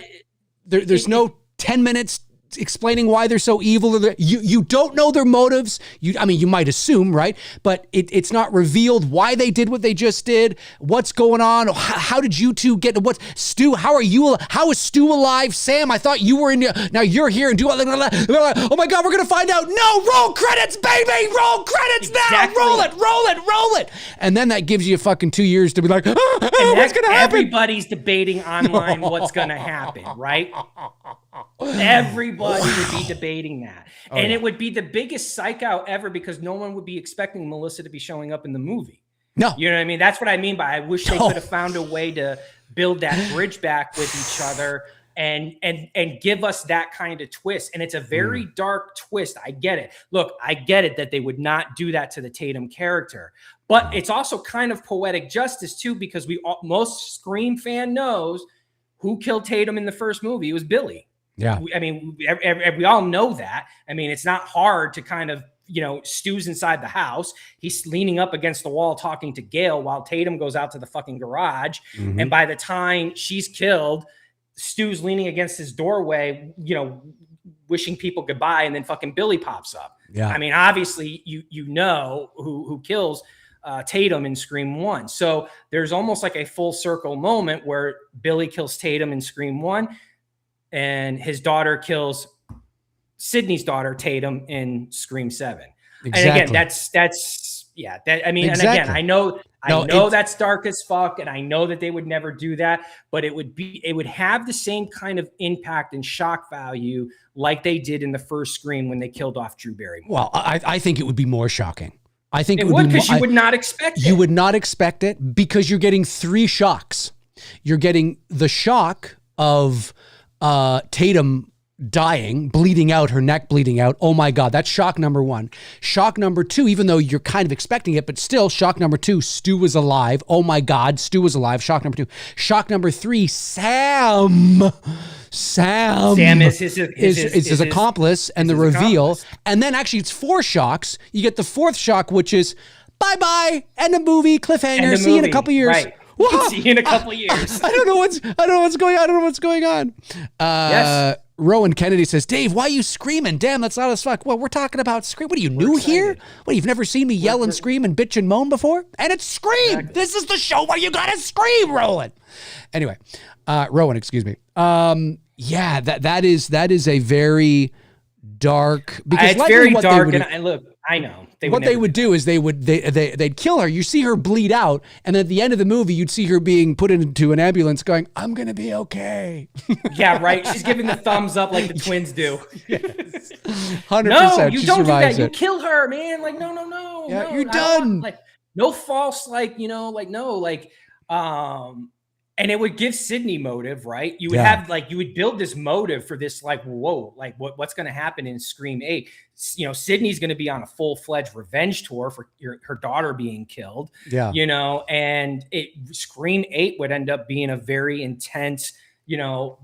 But there's no 10 minutes explaining why they're so evil. You don't know their motives. You might assume, right? But it's not revealed why they did what they just did. What's going on? How did you two get? What, Stu? How is Stu alive? Sam, I thought you were in. Now you're here and do. Oh my God, we're gonna find out. No, roll credits, baby. Roll credits now. Roll it. And then that gives you fucking 2 years to be like, what's gonna happen? Everybody's debating online what's gonna happen, right? Everybody would be debating that. It would be the biggest psych out ever because no one would be expecting Melissa to be showing up in the movie. No. You know what I mean? That's what I mean by I wish they could have found a way to build that bridge back with each other and give us that kind of twist. And it's a very dark twist. I get it. Look, I get it that they would not do that to the Tatum character. But it's also kind of poetic justice too, because most Scream fan knows who killed Tatum in the first movie. It was Billy. Yeah. I mean, we all know that. I mean, it's not hard to kind of, Stu's inside the house. He's leaning up against the wall talking to Gail while Tatum goes out to the fucking garage. Mm-hmm. And by the time she's killed, Stu's leaning against his doorway, wishing people goodbye. And then fucking Billy pops up. Yeah. I mean, obviously, you know who kills Tatum in Scream 1. So there's almost like a full circle moment where Billy kills Tatum in Scream 1. And his daughter kills Sydney's daughter, Tatum, in Scream 7. Exactly. And again, that's I mean, exactly. And again, I know that's dark as fuck, and I know that they would never do that, but it would have the same kind of impact and shock value like they did in the first Scream when they killed off Drew Barrymore. Well, I think it would be more shocking. I think it would, because you would not expect it. You would not expect it because you're getting 3 shocks. You're getting the shock of Tatum dying, bleeding out, her neck bleeding out. Oh my God, that's shock number one. Shock number two, even though you're kind of expecting it, but still, shock number two, Stu was alive. Oh my God, Stu was alive. Shock number two. Shock number three, Sam is his accomplice, and the reveal. Accomplice. And then actually it's 4 shocks. You get the 4th shock, which is bye-bye, end of movie, cliffhanger, see you in a couple years. Right. See you in a couple years. I don't know what's going on. I don't know what's going on. Yes. Rowan Kennedy says, Dave, why are you screaming? Damn, that's loud as fuck. Well, we're talking about Scream. What are you, new here? What, you've never seen me yell and scream and bitch and moan before? And it's Scream. Exactly. This is the show where you gotta scream, Rowan. Anyway, Rowan, excuse me. Yeah, that is a very dark, because it's very dark, and look, I know. What they would do is they'd kill her. You see her bleed out, and then at the end of the movie, you'd see her being put into an ambulance going, I'm going to be okay. Yeah, right. She's giving the thumbs up like the twins do. Yes. 100%. No, you don't do that. You kill her, man. Like, no. Yeah, no, you're done. Like, no false, and it would give Sydney motive, right? You would have you would build this motive for this, like, whoa, like what's going to happen in Scream 8? Sydney's going to be on a full-fledged revenge tour for her daughter being killed. Yeah. And Scream 8 would end up being a very intense,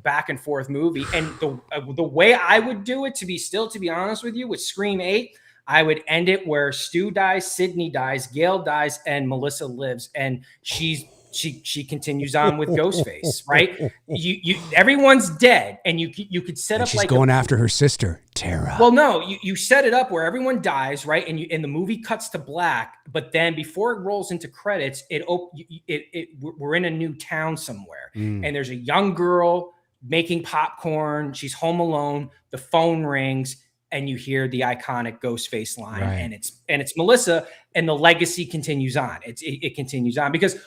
back and forth movie. And the way I would do it, to be honest with you, with Scream 8, I would end it where Stu dies, Sydney dies, Gail dies, and Melissa lives, and she continues on with Ghostface, right? Everyone's dead, and you could set up she's going after her sister, Tara. Well, no, you set it up where everyone dies, right? And the movie cuts to black, but then before it rolls into credits, we're in a new town somewhere, and there's a young girl making popcorn. She's home alone. The phone rings, and you hear the iconic Ghostface line, and it's Melissa, and the legacy continues on. It continues on because.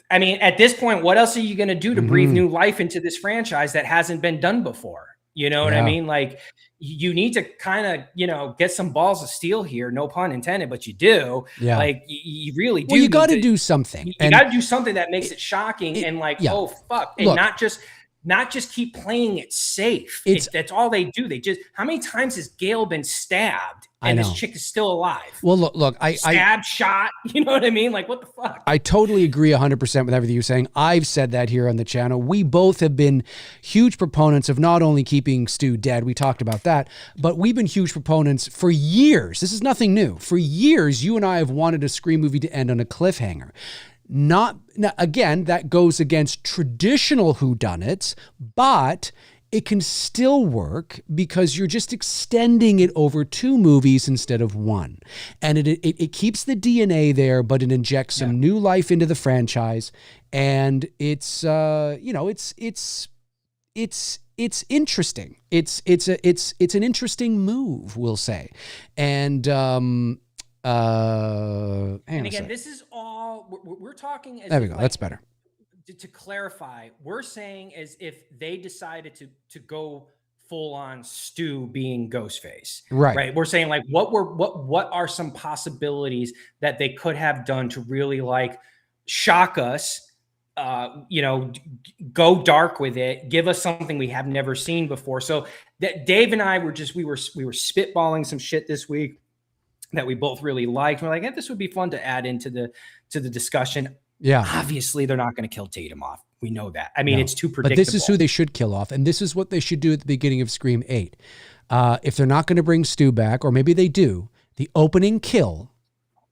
I mean, at this point, what else are you going to do to breathe new life into this franchise that hasn't been done before? You know what I mean? Like, you need to kind of, get some balls of steel here. No pun intended, but you do. Yeah. Like, you really do. Well, you got to do something. You got to do something that makes it shocking and oh, fuck. And not just keep playing it safe. That's all they do. How many times has Gail been stabbed and this chick is still alive? Well, look, stabbed, shot, you know what I mean? Like, what the fuck? I totally agree 100% with everything you're saying. I've said that here on the channel. We both have been huge proponents of not only keeping Stu dead, we talked about that, but we've been huge proponents for years. This is nothing new. For years, you and I have wanted a Scream movie to end on a cliffhanger. Now, again, that goes against traditional whodunits, but it can still work because you're just extending it over 2 movies instead of 1. And it keeps the DNA there, but it injects some new life into the franchise. And it's interesting. It's an interesting move, we'll say. And again, this is all we're talking. There we go. That's better. To clarify, we're saying as if they decided to go full on Stu being Ghostface, right? We're saying like what are some possibilities that they could have done to really like shock us, go dark with it, give us something we have never seen before. So that Dave and I were spitballing some shit this week that we both really liked. We're like, this would be fun to add into the discussion. Yeah. Obviously, they're not going to kill Tatum off. We know that. I mean, it's too predictable. But this is who they should kill off, and this is what they should do at the beginning of Scream 8. If they're not going to bring Stu back, or maybe they do, the opening kill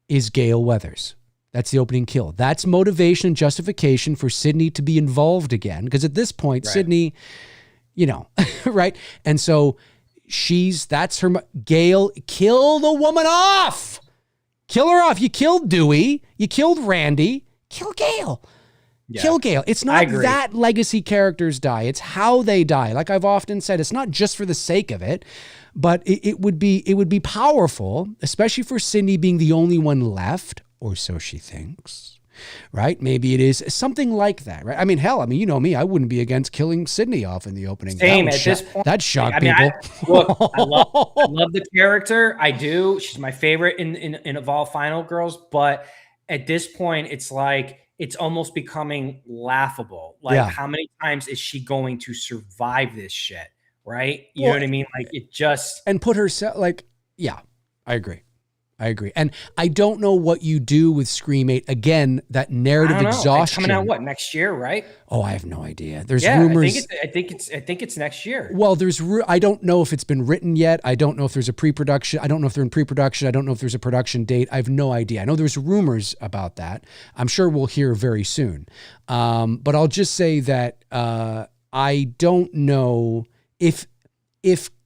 is Gale Weathers. That's the opening kill. That's motivation and justification for Sydney to be involved again, because at this point, Sydney, right? And so that's her. Gale, kill the woman off. Kill her off. You killed Dewey. You killed Randy. Kill Gale. Yeah. Kill Gale. It's not that legacy characters die. It's how they die. Like I've often said, it's not just for the sake of it, but it would be powerful, especially for Sydney being the only one left, or so she thinks. Right? Maybe it is something like that, right? I mean, hell, you know me, I wouldn't be against killing Sydney off in the opening. Same at this point. That shocked people. I love the character. I do. She's my favorite in of all Final Girls. But at this point, it's like, it's almost becoming laughable. Like, Yeah. how many times is she going to survive this shit? Right? You know Well, what I mean? Like, it just, and put herself like, yeah, I agree. I agree. And I don't know what you do with Scream 8. Again, that I narrative don't know. It's exhaustion. coming out what, next year, right? Oh, I have no idea. There's Yeah, rumors. I think it's next year. Well, I don't know if it's been written yet. I don't know if there's a pre-production. I don't know if they're in pre-production. I don't know if there's a production date. I have no idea. I know there's rumors about that. I'm sure we'll hear very soon. But I'll just say that I don't know if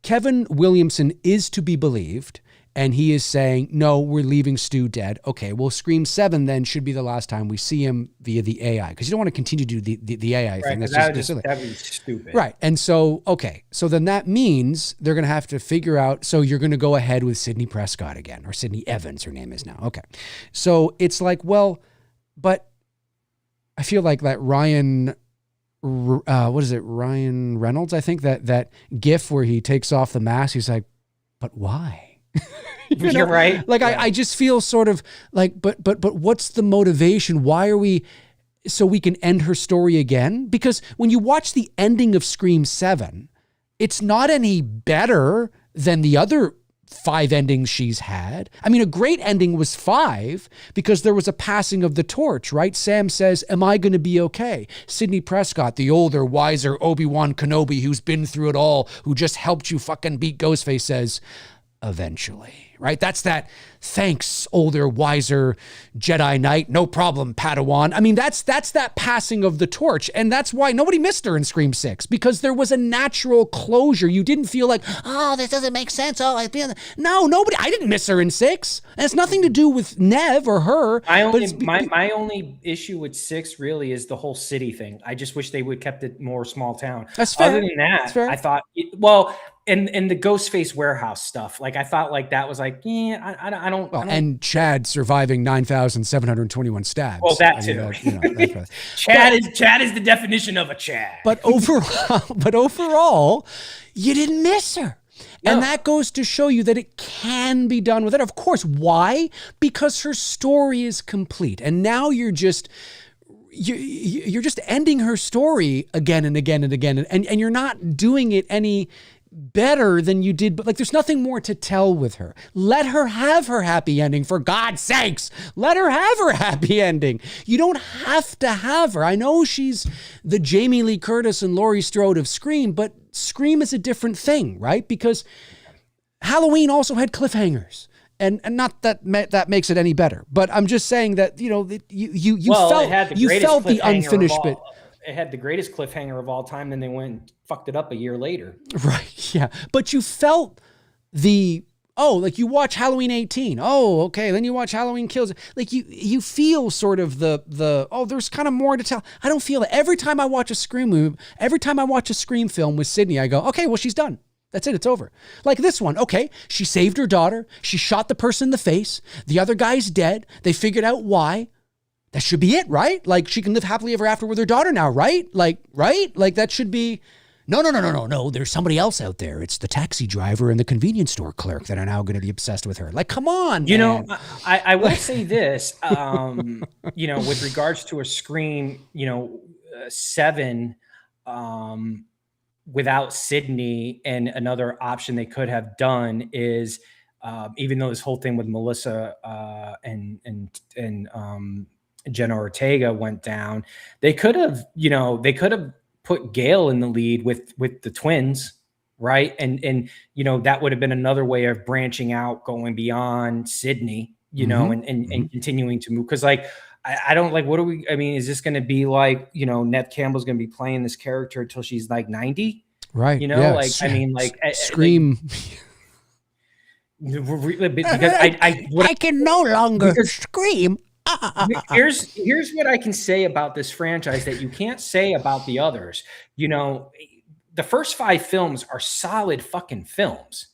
Kevin Williamson is to be believed, and he is saying, no, we're leaving Stu dead. Okay, well, Scream 7 then should be the last time we see him via the AI, because you don't want to continue to do the AI thing. That's That would be stupid. Right. And so, okay, so then that means they're going to have to figure out, so you're going to go ahead with Sydney Prescott again, or Sydney Evans, her name is now. Okay. So it's like, well, but I feel like that Ryan Reynolds, I think, that gif where he takes off the mask, he's like, but why? You're right. Like, I just feel sort of like, but what's the motivation? Why are we, so we can end her story again? Because when you watch the ending of Scream 7, it's not any better than the other 5 endings she's had. I mean, a great ending was 5 because there was a passing of the torch, right? Sam says, am I going to be okay? Sydney Prescott, the older, wiser Obi-Wan Kenobi who's been through it all, who just helped you fucking beat Ghostface, says, eventually, right? That's that, thanks, older, wiser Jedi Knight. No problem, Padawan. I mean, that's that passing of the torch. And that's why nobody missed her in Scream 6, because there was a natural closure. You didn't feel like, oh, this doesn't make sense. Oh, I didn't miss her in 6. And it's nothing to do with Nev or her. My only issue with 6 really is the whole city thing. I just wish they would kept it more small town. That's fair. Other than that, I thought, and the Ghostface warehouse stuff, like, I thought like that was like, yeah, I don't. And Chad surviving 9,721 stabs. Well, that too. Chad is the definition of a Chad. But overall, you didn't miss her. No. And that goes to show you that it can be done with it. Of course. Why? Because her story is complete. And now you're just ending her story again and again and again. And you're not doing it any better than you did, but like, there's nothing more to tell with her. Let her have her happy ending, for God's sakes. Let her have her happy ending. You don't have to have her. I know she's the Jamie Lee Curtis and Laurie Strode of Scream, but Scream is a different thing, right? Because Halloween also had cliffhangers. And not that that makes it any better, but I'm just saying that, you felt the unfinished bit. It had the greatest cliffhanger of all time. Then they went and fucked it up a year later. Right. Yeah. But you felt like you watch Halloween 18. Oh, okay. Then you watch Halloween Kills. Like you feel sort of there's kind of more to tell. I don't feel that. Every time I watch a Scream movie, every time I watch a Scream film with Sydney, I go, okay, well, she's done. That's it. It's over. Like this one. Okay. She saved her daughter. She shot the person in the face. The other guy's dead. They figured out why. That should be it, right? Like, she can live happily ever after with her daughter now, right? Like, right? Like, that should be, no. There's somebody else out there. It's the taxi driver and the convenience store clerk that are now going to be obsessed with her. Like, come on, man. I will say this, with regards to a Scream, 7, without Sydney, and another option they could have done is, even though this whole thing with Melissa and Jenna Ortega went down, they could have put Gail in the lead with the twins, right? And that would have been another way of branching out, going beyond Sydney, and continuing to move. Because like, I don't like, is this going to be like, Neve Campbell's going to be playing this character until she's like 90? Right. Scream. Because I can no longer scream. Here's what I can say about this franchise that you can't say about the others. The first 5 films are solid fucking films.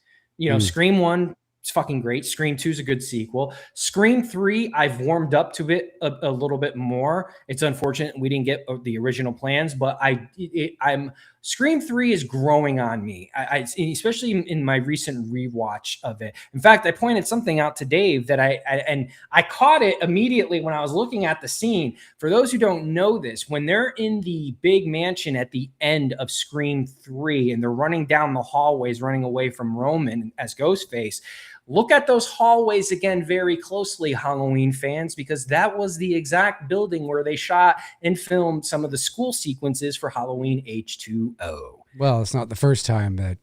Scream 1, It's fucking great. Scream 2 is a good sequel. Scream 3, I've warmed up to it a little bit more. It's unfortunate we didn't get the original plans, but I'm Scream 3 is growing on me. Especially in my recent rewatch of it. In fact, I pointed something out to Dave that I caught it immediately when I was looking at the scene. For those who don't know this, when they're in the big mansion at the end of Scream 3 and they're running down the hallways, running away from Roman as Ghostface, look at those hallways again very closely, Halloween fans, because that was the exact building where they shot and filmed some of the school sequences for Halloween H2O. Well, it's not the first time that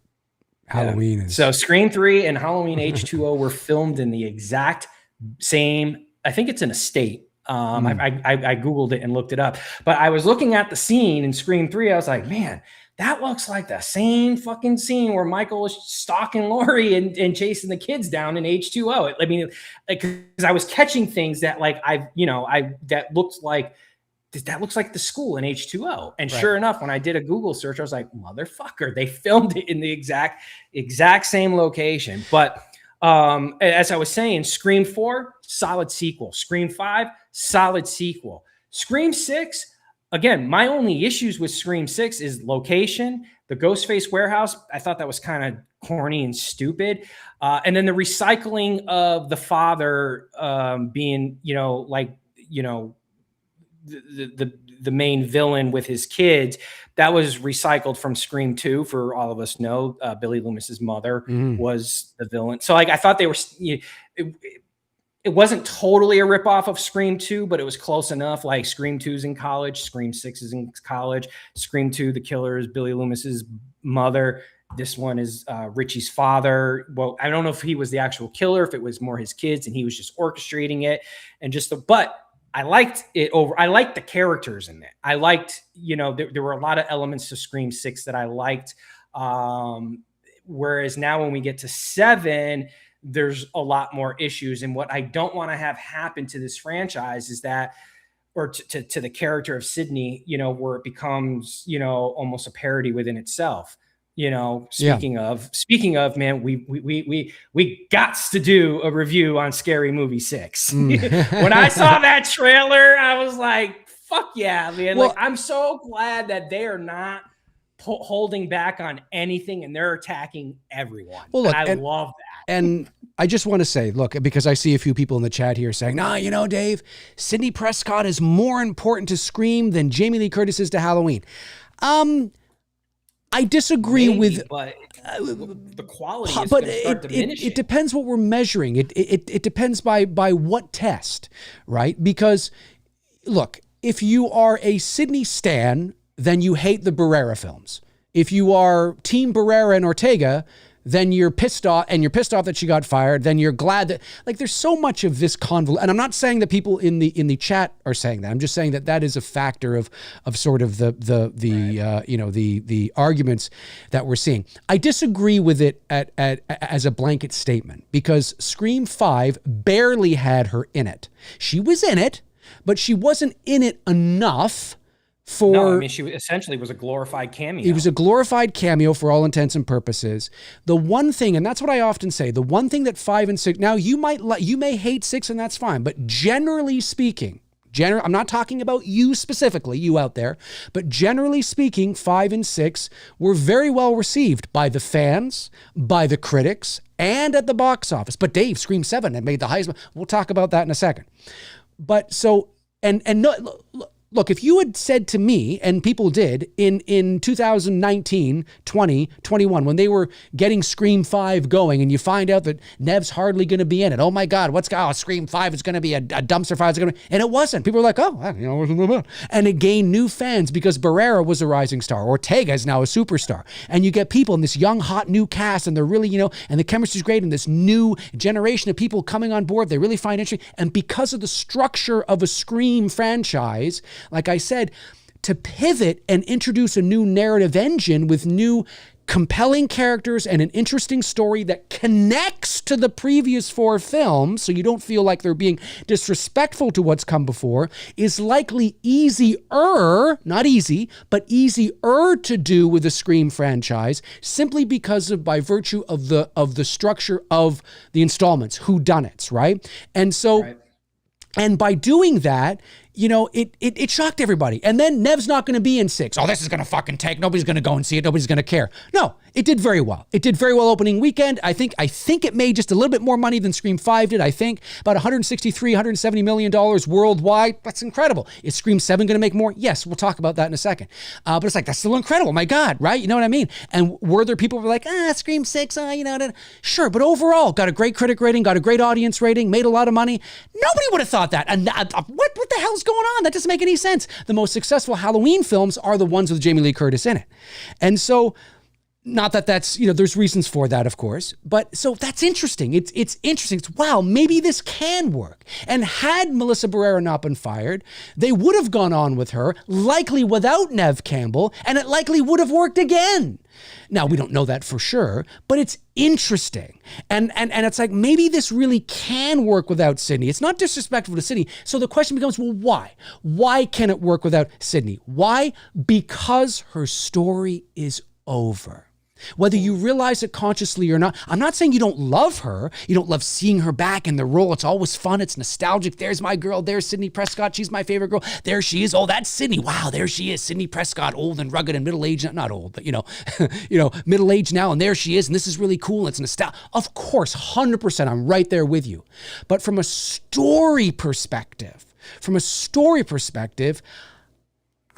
Halloween is. So Scream 3 and Halloween H2O were filmed in the exact same, I think it's an estate. I Googled it and looked it up. But I was looking at the scene in Scream 3. I was like, man, that looks like the same fucking scene where Michael was stalking Laurie and chasing the kids down in H2O. I mean, because I was catching things that that looks like the school in H2O. And sure enough, when I did a Google search, I was like, motherfucker, they filmed it in the exact same location. But as I was saying, Scream 4, solid sequel. Scream 5, solid sequel. Scream 6, again, my only issues with Scream 6 is location. The Ghostface warehouse, I thought that was kind of corny and stupid. And then the recycling of the father being, the main villain with his kids, that was recycled from Scream 2. For all of us know, Billy Loomis's mother was the villain. So I thought they were, it wasn't totally a ripoff of Scream 2, but it was close enough. Like Scream 2 is in college, Scream 6 is in college. Scream 2, the killer is Billy Loomis's mother. This one is Richie's father. Well, I don't know if he was the actual killer, if it was more his kids and he was just orchestrating it. But I liked it I liked the characters in it. I liked, there were a lot of elements to Scream 6 that I liked. Whereas now when we get to 7, there's a lot more issues. And what I don't want to have happen to this franchise is that, or to the character of Sydney, where it becomes, almost a parody within itself. Speaking of, man, we got to do a review on Scary Movie 6. When I saw that trailer, I was like, fuck yeah, man. Well, I'm so glad that they are not holding back on anything and they're attacking everyone. Well, look, and I love that. And I just want to say, look, because I see a few people in the chat here saying, Dave, Sydney Prescott is more important to Scream than Jamie Lee Curtis is to Halloween. I disagree with the quality is going to start diminishing. It depends what we're measuring. It depends by what test, right? Because look, if you are a Sydney stan, then you hate the Barrera films. If you are Team Barrera and Ortega, then you're pissed off that she got fired. Then you're glad that, there's so much of this convolution. And I'm not saying that people in the chat are saying that. I'm just saying that is a factor of sort of the arguments that we're seeing. I disagree with it as a blanket statement because Scream 5 barely had her in it. She was in it, but she wasn't in it enough. She essentially was a glorified cameo. It was a glorified cameo for all intents and purposes. The one thing, and that's what I often say, the one thing that 5 and 6, now you may hate 6 and that's fine, but generally speaking, I'm not talking about you specifically, you out there, but generally speaking, 5 and 6 were very well received by the fans, by the critics, and at the box office. But Dave, Scream 7 had made the highest. We'll talk about that in a second. But so, and no, look, if you had said to me, and people did, in 2019, 20, 21, when they were getting Scream 5 going, and you find out that Nev's hardly going to be in it. Oh my God, Scream 5 is going to be a dumpster fire. And it wasn't. People were like, and it gained new fans because Barrera was a rising star. Ortega is now a superstar. And you get people in this young, hot, new cast, and they're really, and the chemistry's great, and this new generation of people coming on board, they really find interesting. And because of the structure of a Scream franchise, like I said, to pivot and introduce a new narrative engine with new compelling characters and an interesting story that connects to the previous 4 films, so you don't feel like they're being disrespectful to what's come before, is likely easier, not easy, but easier to do with the Scream franchise, simply because of, by virtue of the structure of the installments, whodunits, right? And so, Right. and by doing that, you know, it shocked everybody. And then Nev's not going to be in 6. Oh, this is going to fucking tank. Nobody's going to go and see it. Nobody's going to care. No, it did very well. It did very well opening weekend. I think it made just a little bit more money than Scream 5 did. I think about $170 million worldwide. That's incredible. Is Scream 7 going to make more? Yes, we'll talk about that in a second. But it's like, that's still incredible. My God, right? You know what I mean? And were there people who were like, Scream 6, you know, sure. But overall, got a great critic rating, got a great audience rating, made a lot of money. Nobody would have thought that. And what the hell's going on? That doesn't make any sense. The most successful Halloween films are the ones with Jamie Lee Curtis in it. And so, not that that's, you know, there's reasons for that, of course, but so that's interesting. It's interesting. It's, wow, maybe this can work. And had Melissa Barrera not been fired, they would have gone on with her, likely without Neve Campbell, and it likely would have worked again. Now, we don't know that for sure, but it's interesting. And it's like, maybe this really can work without Sydney. It's not disrespectful to Sydney. So the question becomes, well, why? Why can it work without Sydney? Why? Because her story is over. Whether you realize it consciously or not, I'm not saying you don't love her. You don't love seeing her back in the role. It's always fun. It's nostalgic. There's my girl. There's Sydney Prescott. She's my favorite girl. There she is. Oh, that's Sydney. Wow, there she is. Sydney Prescott, old and rugged and middle-aged. Not old, but, you know, middle-aged now. And there she is. And this is really cool. It's nostalgic. Of course, 100%. I'm right there with you. But from a story perspective,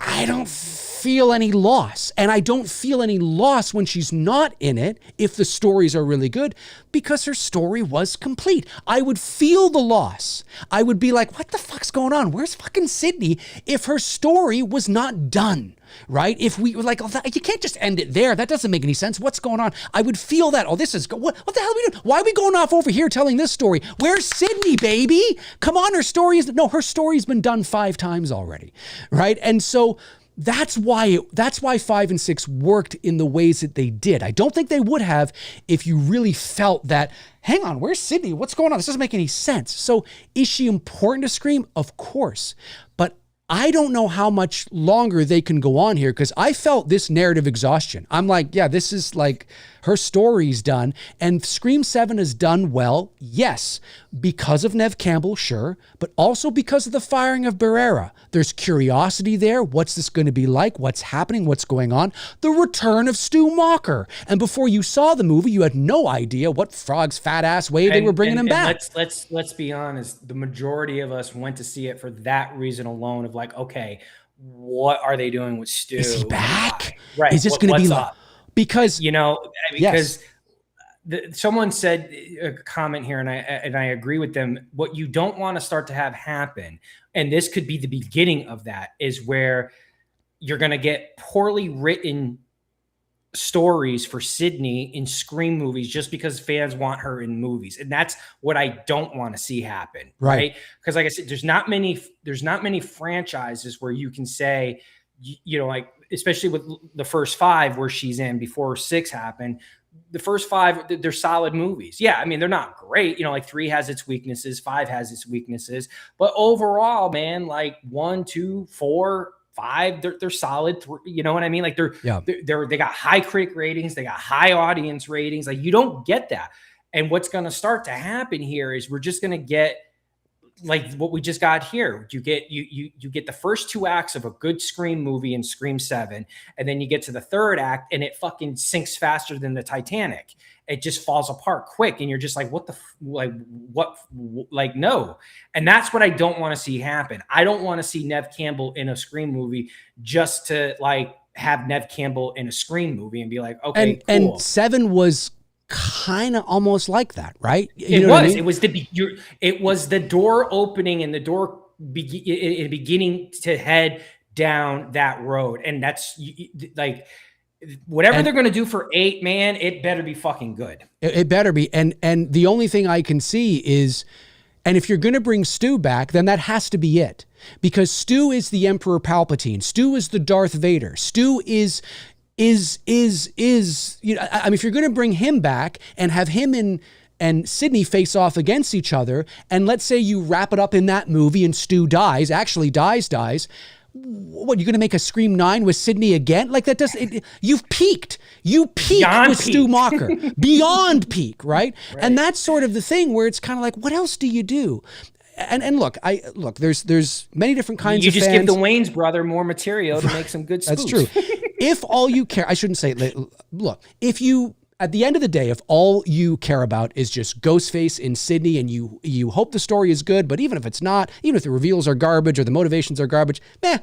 I don't feel any loss. And I don't feel any loss when she's not in it if the stories are really good, because her story was complete. I would feel the loss. I would be like, what the fuck's going on? Where's fucking Sydney if her story was not done? Right? If we were like, oh, you can't just end it there. That doesn't make any sense. What's going on? I would feel that. Oh, this is, what the hell are we doing? Why are we going off over here telling this story? Where's Sydney, baby? Come on, her story's been done 5 times already. Right? And so that's why 5 and 6 worked in the ways that they did. I don't think they would have if you really felt that, hang on, where's Sydney? What's going on? This doesn't make any sense. So is she important to Scream? Of course. But I don't know how much longer they can go on here, because I felt this narrative exhaustion. I'm like, yeah, this is like, her story's done. And Scream 7 is done well, yes, because of Neve Campbell, sure, but also because of the firing of Barrera. There's curiosity there. What's this going to be like? What's happening? What's going on? The return of Stu Macher. And before you saw the movie, you had no idea what frog's fat ass way they were bringing him back. Let's be honest. The majority of us went to see it for that reason alone, of like, okay, what are they doing with Stu? Is he back? Right. Is this going to be like, because, you know, because yes. Someone said a comment here, and I agree with them. What you don't want to start to have happen, and this could be the beginning of that, is where you're going to get poorly written stories for Sydney in Scream movies just because fans want her in movies. And that's what I don't want to see happen. Right. Because like I said, there's not many franchises where you can say, you know, like, especially with the first 5 where she's in before 6 happened, the first 5, they're solid movies. Yeah. I mean, they're not great. You know, like 3 has its weaknesses, 5 has its weaknesses, but overall, man, like 1, 2, 4, 5, they're solid. You know what I mean? Like they got high critic ratings. They got high audience ratings. Like, you don't get that. And what's going to start to happen here is we're just going to get like what we just got here. You get the first 2 acts of a good Scream movie in Scream 7, and then you get to the 3rd act and it fucking sinks faster than the Titanic. It just falls apart quick, and you're just like, no. And that's what I don't want to see happen. I don't want to see Neve Campbell in a Scream movie just to like have Neve Campbell in a Scream movie and be like, okay, cool. And 7 was kind of almost like that, right? It was the door opening and the door beginning to head down that road. And that's like, whatever they're going to do for 8, man, it better be fucking good. It better be. And the only thing I can see is, and if you're going to bring Stu back, then that has to be it, because Stu is the Emperor Palpatine. Stu is the Darth Vader. Stu is you know, I mean, if you're going to bring him back and have him and Sydney face off against each other, and let's say you wrap it up in that movie and Stu dies, what, you're going to make a Scream 9 with Sydney again? Like that you've peaked. You peaked Beyond with peak. Stu Macher. Beyond peak, right? And that's sort of the thing where it's kind of like, what else do you do? And look, there's many different kinds You of just fans. give the Wayans brother more material to make some good spoofs. That's true. If all you care, I shouldn't say, look, if you, at the end of the day, if all you care about is just Ghostface in Sydney and you hope the story is good, but even if it's not, even if the reveals are garbage or the motivations are garbage,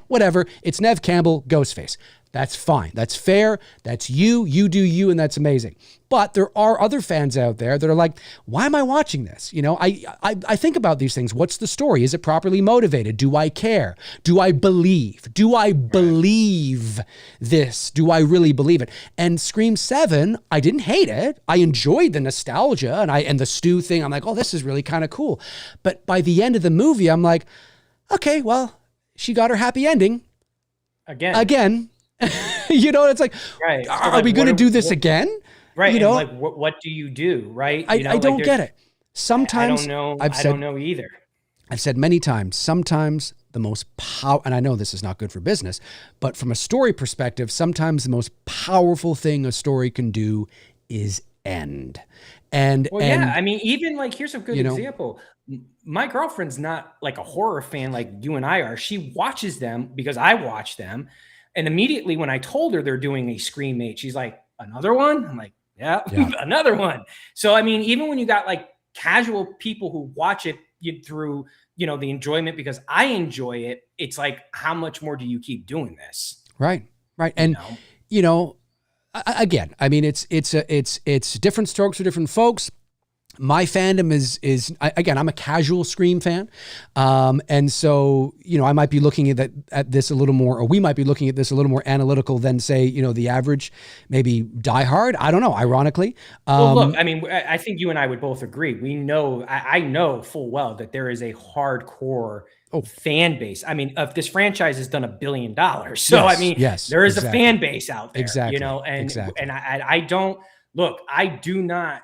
whatever. It's Neve Campbell, Ghostface. That's fine. That's fair. That's you do you, and that's amazing. But there are other fans out there that are like, why am I watching this? You know, I think about these things. What's the story? Is it properly motivated? Do I care? Do I believe? Do I believe this? Do I really believe it? And Scream 7, I didn't hate it. I enjoyed the nostalgia and the Stu thing. I'm like, oh, this is really kind of cool. But by the end of the movie, I'm like, okay, well, she got her happy ending. Again. You know, it's like, right. Are we going to do this again? Right. You know, like, what do you do? Right. I don't get it. Sometimes I don't know. I don't know either. I've said many times, sometimes the most and I know this is not good for business, but from a story perspective, sometimes the most powerful thing a story can do is end. Yeah, I mean, even like, here's a good example. My girlfriend's not like a horror fan like you and I are. She watches them because I watch them. And immediately when I told her they're doing a Scream 8, she's like, another one? I'm like, yeah. Another one. So, I mean, even when you got like casual people who watch it through, you know, the enjoyment because I enjoy it, it's like, how much more do you keep doing this? Right. And, you know, again, I mean, it's different strokes for different folks. My fandom is again, I'm a casual Scream fan. And so, you know, I might be looking at this a little more, or we might be looking at this a little more analytical than, say, you know, the average, maybe diehard. I don't know, ironically. Well, look, I mean, I think you and I would both agree. We know, I know full well that there is a hardcore fan base. I mean, if this franchise has done $1 billion. So, yes, I mean, there is a fan base out there, you know, and I don't, look, I do not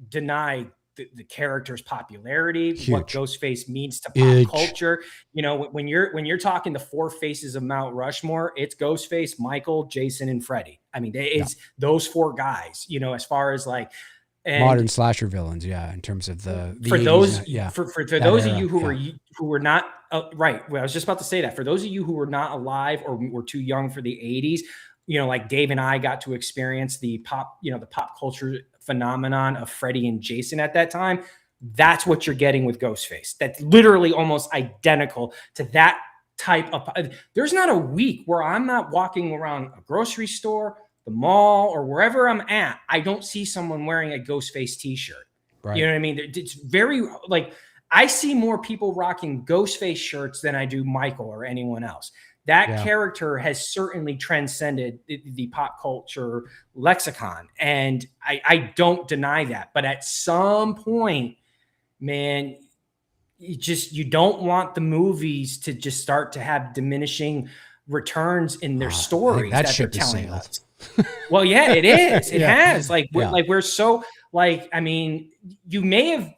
deny the character's popularity, what Ghostface means to pop culture. You know, when you're talking the four faces of Mount Rushmore, it's Ghostface, Michael, Jason, and Freddy. I mean, it's those four guys, you know, as far as like modern slasher villains. Yeah. In terms of the for 80s, those, for those era, of you who were not right. Well, I was just about to say that for those of you who were not alive or were too young for the 80s, you know, like Dave and I got to experience the pop culture phenomenon of Freddy and Jason at that time. That's what you're getting with Ghostface. That's literally almost identical to that type of. There's not a week where I'm not walking around a grocery store, the mall, or wherever I'm at. I don't see someone wearing a Ghostface t-shirt. Right. You know what I mean? It's very like I see more people rocking Ghostface shirts than I do Michael or anyone else. That character has certainly transcended the pop culture lexicon. And I don't deny that. But at some point, man, you don't want the movies to just start to have diminishing returns in their stories that they're telling us. Well, yeah, it is. It has. Like, we're so like, I mean, you may have,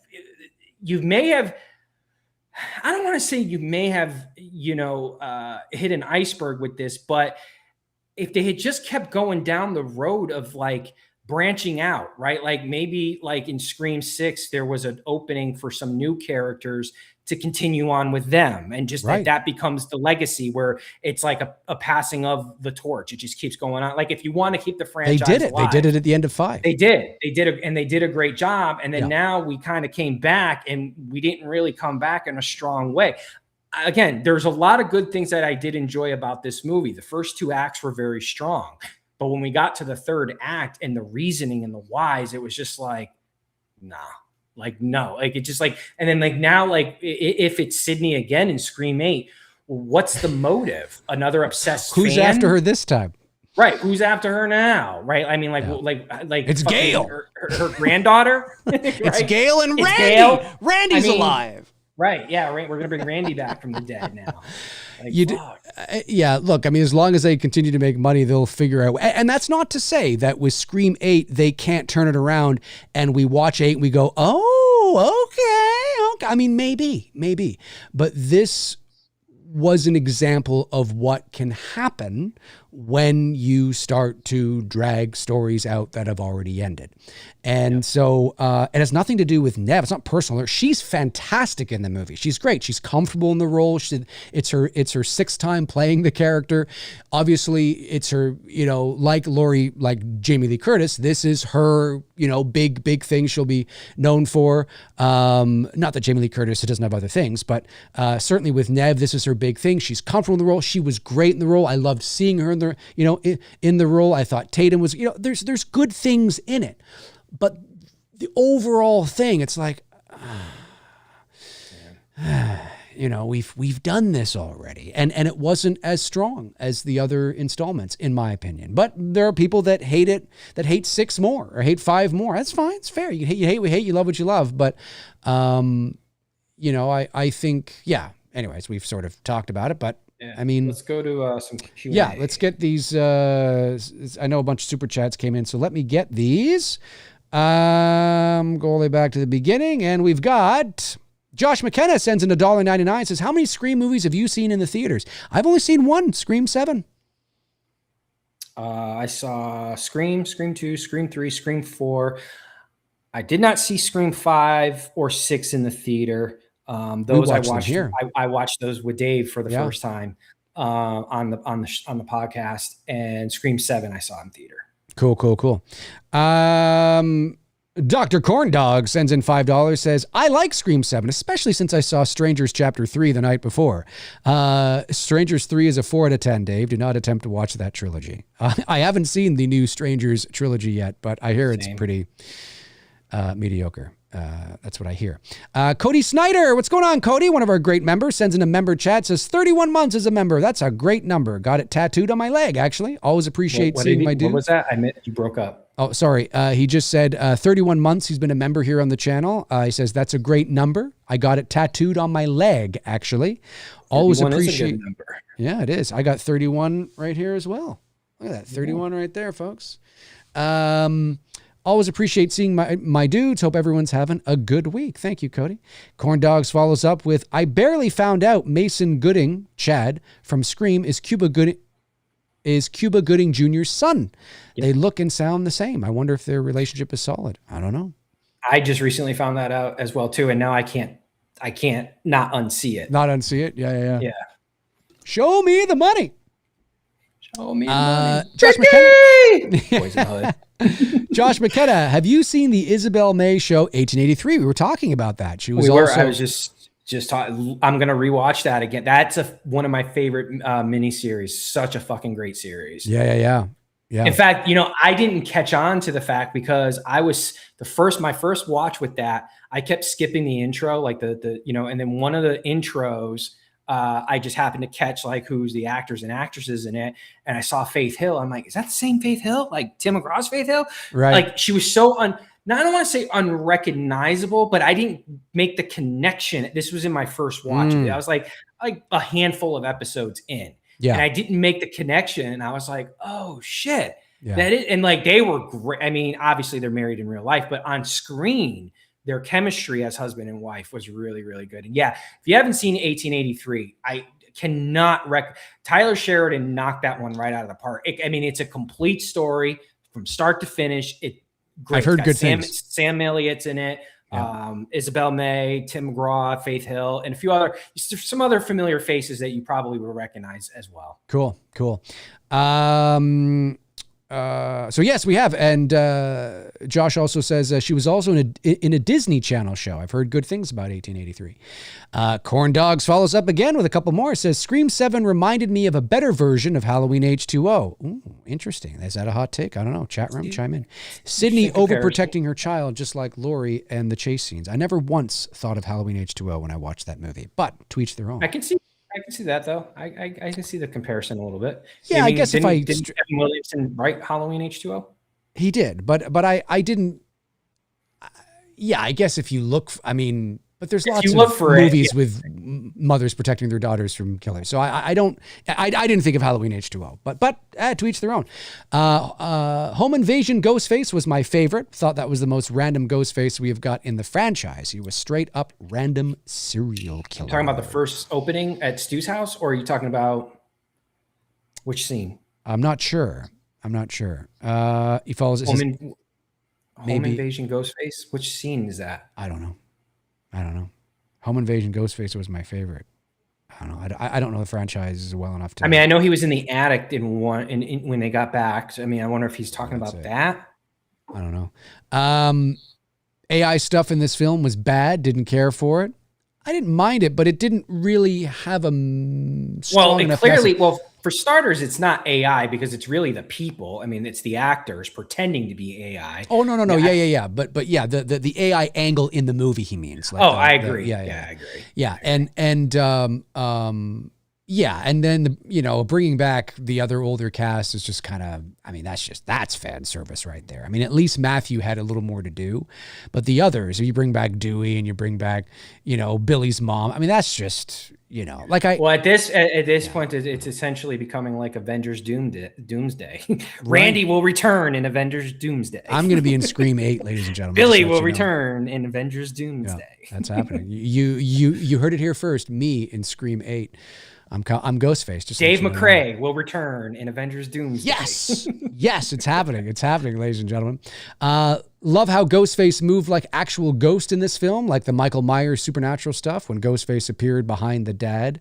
I don't want to say you may have, you know, hit an iceberg with this, but if they had just kept going down the road of like branching out, right? Like maybe like in Scream 6, there was an opening for some new characters to continue on with them. And just that becomes the legacy where it's like a passing of the torch. It just keeps going on. Like if you want to keep the franchise alive, they did it at the end of 5. They did a great job. And then now we kind of came back and we didn't really come back in a strong way. Again, there's a lot of good things that I did enjoy about this movie. The first 2 acts were very strong, but when we got to the 3rd act and the reasoning and the whys, it was just like, nah. Like, no, like, it just like, and then like now, like if it's Sydney again in Scream 8, what's the motive? Another obsessed Who's fan? after her this time? Right. Who's after her now? Right. I mean, like it's Gail, her granddaughter. Right? It's Gail and it's Randy. Gail. Randy's alive. Right. Yeah. Right. We're going to bring Randy back from the dead now. Like, yeah, look, I mean, as long as they continue to make money, they'll figure out. And that's not to say that with Scream 8, they can't turn it around and we watch 8 and we go, oh, okay. I mean, maybe. But this was an example of what can happen when you start to drag stories out that have already ended. And so it has nothing to do with Nev. It's not personal. She's fantastic in the movie. She's great. She's comfortable in the role. It's her sixth time playing the character. Obviously, it's her, like Laurie, like Jamie Lee Curtis, this is her, big thing she'll be known for. Not that Jamie Lee Curtis doesn't have other things, but certainly with Nev, this is her big thing. She's comfortable in the role. She was great in the role. I loved seeing her in the role. I thought Tatum was, there's good things in it. But the overall thing, it's like, we've done this already. And it wasn't as strong as the other installments, in my opinion. But there are people that hate it, that hate 6 more or hate 5 more. That's fine. It's fair. You hate, we hate, you love what you love. But, I think, anyways, we've sort of talked about it, but I mean, let's go to some Q&A. Yeah, let's get these. I know a bunch of super chats came in, so let me get these. Go all the way back to the beginning, and we've got Josh McKenna sends in $1.99, says, how many Scream movies have you seen in the theaters? I've only seen one, Scream 7. I saw Scream 2, Scream 3, Scream 4. I did not see Scream 5 or 6 in the theater. Those I watched here. I watched those with Dave for the first time on the podcast, and Scream 7 I saw in theater. Cool. Dr. Corndog sends in $5, says, I like Scream 7, especially since I saw Strangers Chapter 3 the night before. Strangers 3 is a 4 out of 10, Dave. Do not attempt to watch that trilogy. I haven't seen the new Strangers trilogy yet, but I hear it's pretty mediocre. That's what I hear. Cody Snyder, what's going on, Cody? One of our great members sends in a member chat, says 31 months as a member. That's a great number. Got it tattooed on my leg, actually. Always appreciate seeing my dude. What was that? I meant you broke up. Oh, sorry. He just said 31 months. He's been a member here on the channel. He says that's a great number. I got it tattooed on my leg, actually. Always appreciate. Yeah, it is. I got 31 right here as well. Look at that. 31 right there, folks. Always appreciate seeing my dudes. Hope everyone's having a good week. Thank you, Cody. Corn Dogs follows up with, I barely found out Mason Gooding, Chad, from Scream is Cuba Gooding Jr.'s son. Yep. They look and sound the same. I wonder if their relationship is solid. I don't know. I just recently found that out as well, too. And now I can't not unsee it. Not unsee it? Yeah. Show me the money. Show me the money. Josh McKenna. Boys in the Hood. Josh McKenna, have you seen the Isabel May show 1883? We were talking about that. She was I was just talking. I'm going to rewatch that again. That's one of my favorite miniseries. Such a fucking great series. Yeah. In fact, I didn't catch on to the fact because I was my first watch with that. I kept skipping the intro, like and then one of the intros, I just happened to catch like who's the actors and actresses in it. And I saw Faith Hill. I'm like, is that the same Faith Hill? Like Tim McGraw's Faith Hill? Right. Like she was so I don't want to say unrecognizable, but I didn't make the connection. This was in my first watch. I was like a handful of episodes in. Yeah. And I didn't make the connection. And I was like, oh shit. Yeah. And like they were great. I mean, obviously they're married in real life, but on screen, their chemistry as husband and wife was really, really good. And yeah, if you haven't seen 1883, I cannot Tyler Sheridan knocked that one right out of the park. It's a complete story from start to finish. Great. I've heard good things. Sam Elliott's in it. Yeah. Isabel May, Tim McGraw, Faith Hill, and some other familiar faces that you probably will recognize as well. Cool. So yes, we have. And Josh also says she was also in a Disney Channel show. I've heard good things about 1883. Corn Dogs follows up again with a couple more. It says, Scream 7 reminded me of a better version of Halloween H2O. Ooh, interesting. Is that a hot take? I don't know. Chat room, chime in. Sydney overprotecting her child, just like Laurie and the chase scenes. I never once thought of Halloween H2O when I watched that movie, but to each their own. I can see that though. I can see the comparison a little bit. Yeah, I guess didn't Kevin Williamson write Halloween H2O? He did, but I didn't. Yeah, I guess if you look, But there's If lots you look of for it, movies with mothers protecting their daughters from killers. So I didn't think of Halloween H2O, but to each their own. Home Invasion Ghostface was my favorite. Thought that was the most random Ghostface we have got in the franchise. He was straight up random serial killer. Talking about the first opening at Stu's house, or are you talking about which scene? I'm not sure. He follows it. Home Invasion Ghostface. Which scene is that? I don't know. Home Invasion Ghostface was my favorite. I don't know. I don't know the franchise well enough to. I mean, I know he was in the attic when they got back. So, I mean, I wonder if he's talking about that. I don't know. AI stuff in this film was bad. Didn't care for it. I didn't mind it, but it didn't really have a strong enough clearly, message. well, for starters, it's not AI because it's really the people. I mean, it's the actors pretending to be AI. Oh no. Yeah. But yeah, the AI angle in the movie he means. Like I agree. I agree. Yeah, and then bringing back the other older cast is just kind of, I mean, that's fan service right there. I mean, at least Matthew had a little more to do, but the others, you bring back Dewey and you bring back, Billy's mom. I mean, that's just, at this point, it's essentially becoming like Avengers Doomsday. Randy will return in Avengers Doomsday. I'm going to be in Scream 8, ladies and gentlemen. Billy will return in Avengers Doomsday. Yeah, that's happening. You heard it here first. Me in Scream 8. I'm Ghostface. Just Dave McRae will return in Avengers Doomsday. Yes, it's happening. It's happening, ladies and gentlemen. Love how Ghostface moved like actual ghost in this film, like the Michael Myers supernatural stuff. When Ghostface appeared behind the dad,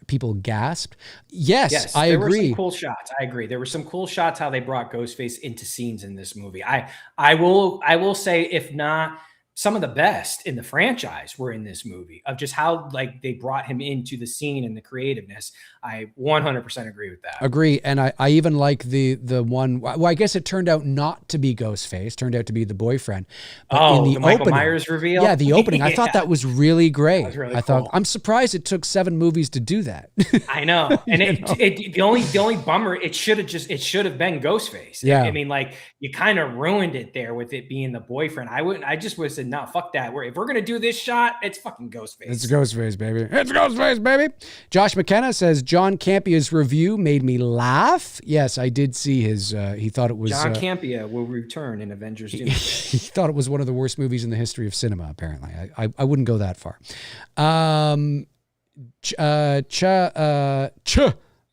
people gasped. Yes, I agree. There were some cool shots. I agree. There were some cool shots how they brought Ghostface into scenes in this movie. I will say, if not some of the best in the franchise were in this movie, of just how like they brought him into the scene and the creativeness. I 100% agree with that. Agree. And I even like the one, well, I guess it turned out not to be Ghostface, turned out to be the boyfriend. But in the Michael opening, Myers reveal? Yeah, the opening. I thought that was really great. That was really I cool. thought, I'm surprised it took 7 movies to do that. I know. And the only bummer, it should have been Ghostface. Yeah. I mean, like, you kind of ruined it there with it being the boyfriend. I just would have said, no, fuck that. If we're going to do this shot, it's fucking Ghostface. It's Ghostface, baby. It's Ghostface, baby. Josh McKenna says, John Campia's review made me laugh. Yes, I did see his, he thought it was... John Campia will return in Avengers Doomsday. He thought it was one of the worst movies in the history of cinema, apparently. I wouldn't go that far.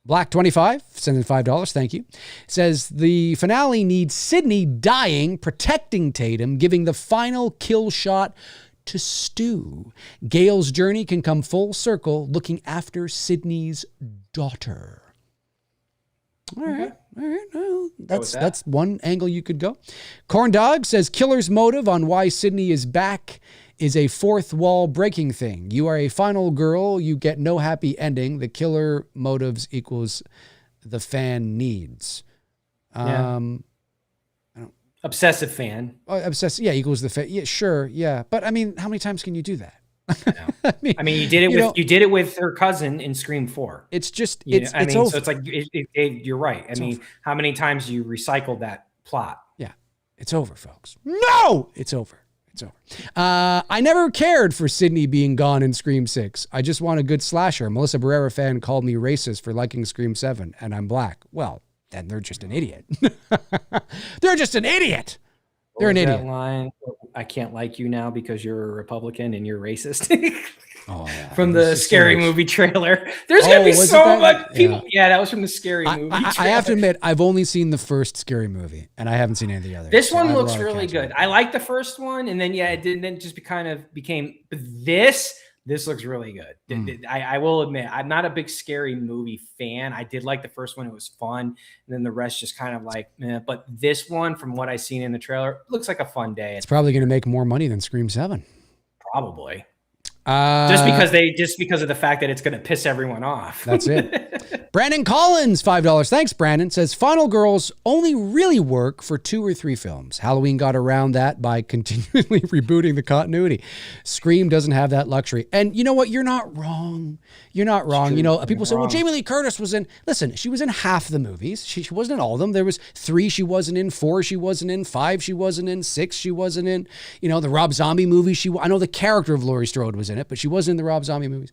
Black 25 sending $5. Thank you. Says the finale needs Sydney dying, protecting Tatum, giving the final kill shot to Stu. Gail's journey can come full circle, looking after Sydney's daughter. All right. Well, that's one angle you could go. Corn Dog says killer's motive on why Sydney is back is a fourth wall breaking thing. You are a final girl. You get no happy ending. The killer motives equals the fan needs. Obsessive fan. Obsessive. Yeah. Equals the fan. Yeah, sure. Yeah. But I mean, how many times can you do that? I mean, you did it with her cousin in Scream 4. It's just, it's over. So it's like, you're right. I mean, how many times do you recycle that plot? Yeah. It's over, folks. No, it's over. It's over. I never cared for Sydney being gone in Scream 6. I just want a good slasher. Melissa Barrera fan called me racist for liking Scream 7, and I'm black. Well, then they're just an idiot. They're just an idiot. They're an idiot. That line, I can't like you now because you're a Republican and you're racist. From the Scary Movie trailer. There's going to be so much people. Yeah, that was from the Scary Movie trailer. I have to admit, I've only seen the first Scary Movie, and I haven't seen any of the others. This one looks really good. I like the first one, and then, it didn't. Then just became this. This looks really good. I will admit, I'm not a big Scary Movie fan. I did like the first one. It was fun. And then the rest just kind of like, meh. But this one, from what I've seen in the trailer, looks like a fun day. It's probably going to make more money than Scream 7. Probably. Just because of the fact that it's going to piss everyone off. That's it. Brandon Collins, $5. Thanks, Brandon. Says, Final Girls only really work for 2 or 3 films. Halloween got around that by continually rebooting the continuity. Scream doesn't have that luxury. And you know what? You're not wrong. You're not wrong. You know, people say, well, Jamie Lee Curtis was in, listen, she was in half the movies. She wasn't in all of them. There was 3 she wasn't in, 4 she wasn't in, 5 she wasn't in, 6 she wasn't in. You know, the Rob Zombie movie, I know the character of Laurie Strode was in it, but she wasn't in the Rob Zombie movies.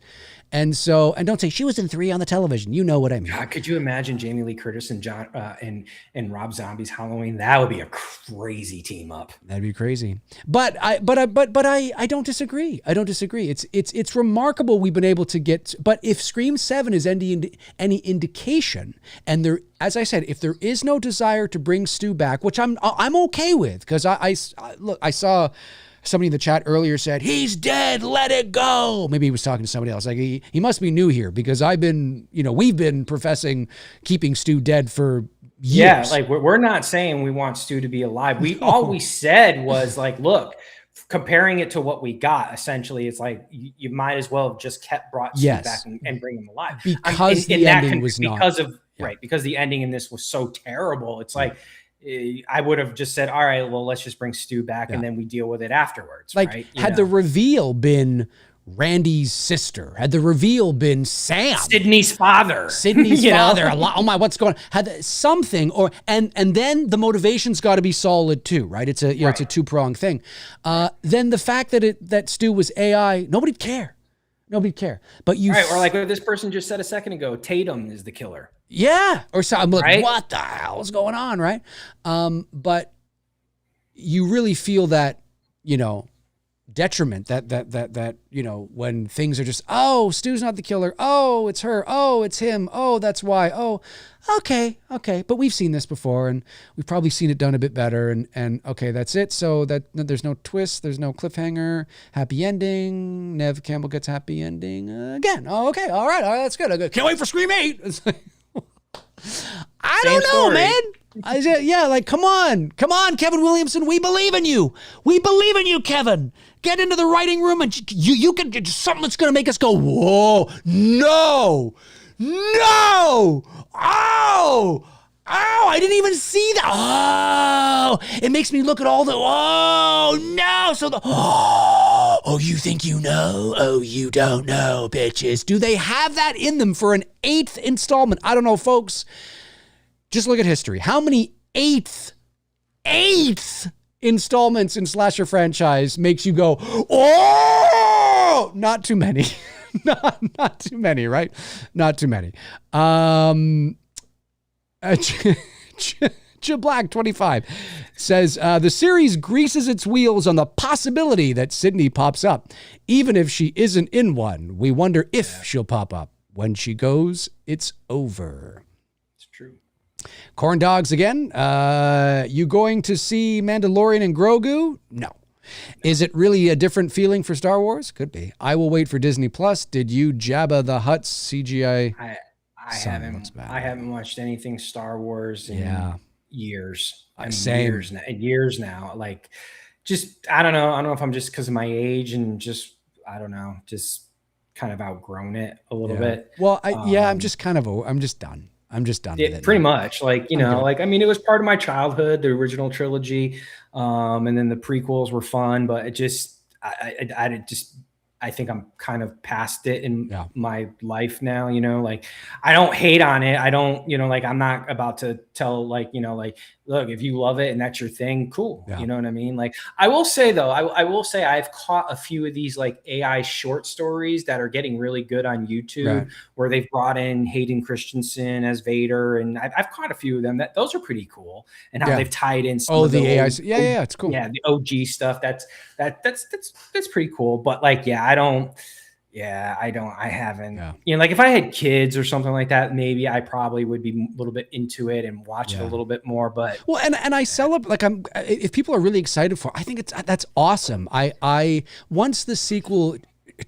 And so, and don't say she was in 3 on the television. You know what I mean. God, could you imagine Jamie Lee Curtis and and Rob Zombie's Halloween? That would be a crazy team up. That'd be crazy. But I don't disagree. I don't disagree. It's remarkable we've been able to get. But if Scream 7 is any indication, and there, as I said, if there is no desire to bring Stu back, which I'm okay with, because I saw. Somebody in the chat earlier said, he's dead, let it go. Maybe he was talking to somebody else. Like he must be new here because we've been professing keeping Stu dead for years. Yeah, like we're not saying we want Stu to be alive. All we said was like, look, comparing it to what we got, essentially, it's like you might as well have just brought Stu back and bring him alive. Because the ending was not. Because the ending in this was so terrible. It's like, I would have just said, all right, well, let's just bring Stu back and then we deal with it afterwards. Like, right? Had the reveal been Randy's sister, had the reveal been Sam, Sydney's father, oh my, what's going on? Had something, and then the motivation's got to be solid too, right? It's a it's a 2-pronged thing. Then the fact that Stu was AI, nobody'd care. Nobody'd care. But you, right? Or like what this person just said a second ago, Tatum is the killer. Yeah. Or so I'm like, what the hell is going on, right? But you really feel that, detriment that, when things are just, oh, Stu's not the killer. Oh, it's her. Oh, it's him. Oh, that's why. Oh, okay. But we've seen this before and we've probably seen it done a bit better. And okay, that's it. So that there's no twist. There's no cliffhanger. Happy ending. Nev Campbell gets happy ending again. Oh, okay. All right. That's good. Can't wait for Scream 8. It's like, I don't know, man. Come on, Kevin Williamson. We believe in you. We believe in you, Kevin. Get into the writing room and you can get something that's going to make us go, whoa, no, oh, I didn't even see that. Oh, it makes me look at all the, oh, no. So oh, you think you know? Oh, you don't know, bitches. Do they have that in them for an 8th installment? I don't know, folks. Just look at history. How many eighth installments in slasher franchise makes you go, oh, not too many. not too many, right? Not too many. Black 25 says the series greases its wheels on the possibility that Sydney pops up. Even if she isn't in one, we wonder if she'll pop up. When she goes, it's over. It's true. Corn dogs again. You going to see Mandalorian and Grogu? No. Is it really a different feeling for Star Wars? Could be. I will wait for Disney Plus. Did you Jabba the Hutt CGI? I haven't watched anything Star Wars in years. Same. Years now. Like, just I don't know if I'm just because of my age and just I don't know, just kind of outgrown it a little bit. Well, I'm just done. I'm just done with it. Pretty much. Like, it was part of my childhood, the original trilogy. And then the prequels were fun, but it just, I think I'm kind of past it in my life now, like I don't hate on it. I don't, I'm not about to tell look, if you love it and that's your thing, cool. You know what I mean? Like, I will say though, I've caught a few of these like AI short stories that are getting really good on YouTube where they've brought in Hayden Christensen as Vader. And I've caught a few of them those are pretty cool and how they've tied in some of the AI. It's cool. Yeah. The OG stuff. That's pretty cool. But like, I haven't, like if I had kids or something like that, maybe I probably would be a little bit into it and watch it a little bit more, but and I celebrate, if people are really excited for, I think that's awesome. I once the sequel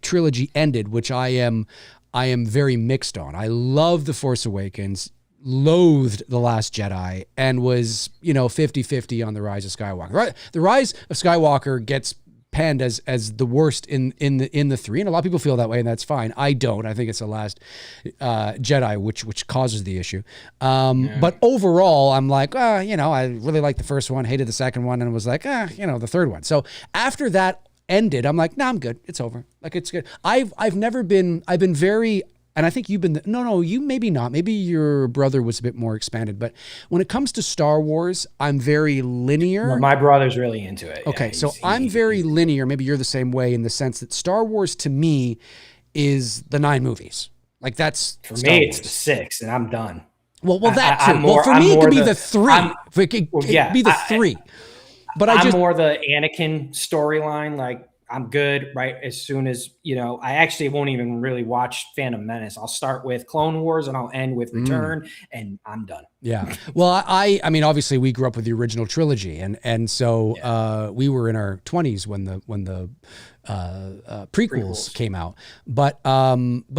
trilogy ended, which I am very mixed on. I love The Force Awakens, loathed The Last Jedi, and was, 50-50 on The Rise of Skywalker. Right? The Rise of Skywalker gets panned as the worst in the three, and a lot of people feel that way, and that's fine. I don't. I think it's the Last Jedi which causes the issue. But overall, I'm like, I really liked the first one, hated the second one, and was like, the third one. So after that ended, I'm like, I'm good. It's over. Like, it's good. I've been very. And I think you've been, you maybe not. Maybe your brother was a bit more expanded. But when it comes to Star Wars, I'm very linear. Well, my brother's really into it. Okay, so I'm very linear. Maybe you're the same way in the sense that Star Wars to me is the 9 movies. Like, that's for me, it's the 6, and I'm done. Well, that too. Well, for me, it could be the 3. It could be the 3. But I'm more the Anakin storyline, like, I'm good, right? As soon as, I actually won't even really watch Phantom Menace. I'll start with Clone Wars and I'll end with Return, and I'm done. Yeah. Well, I mean, obviously we grew up with the original trilogy, and so we were in our 20s when the prequels came out. But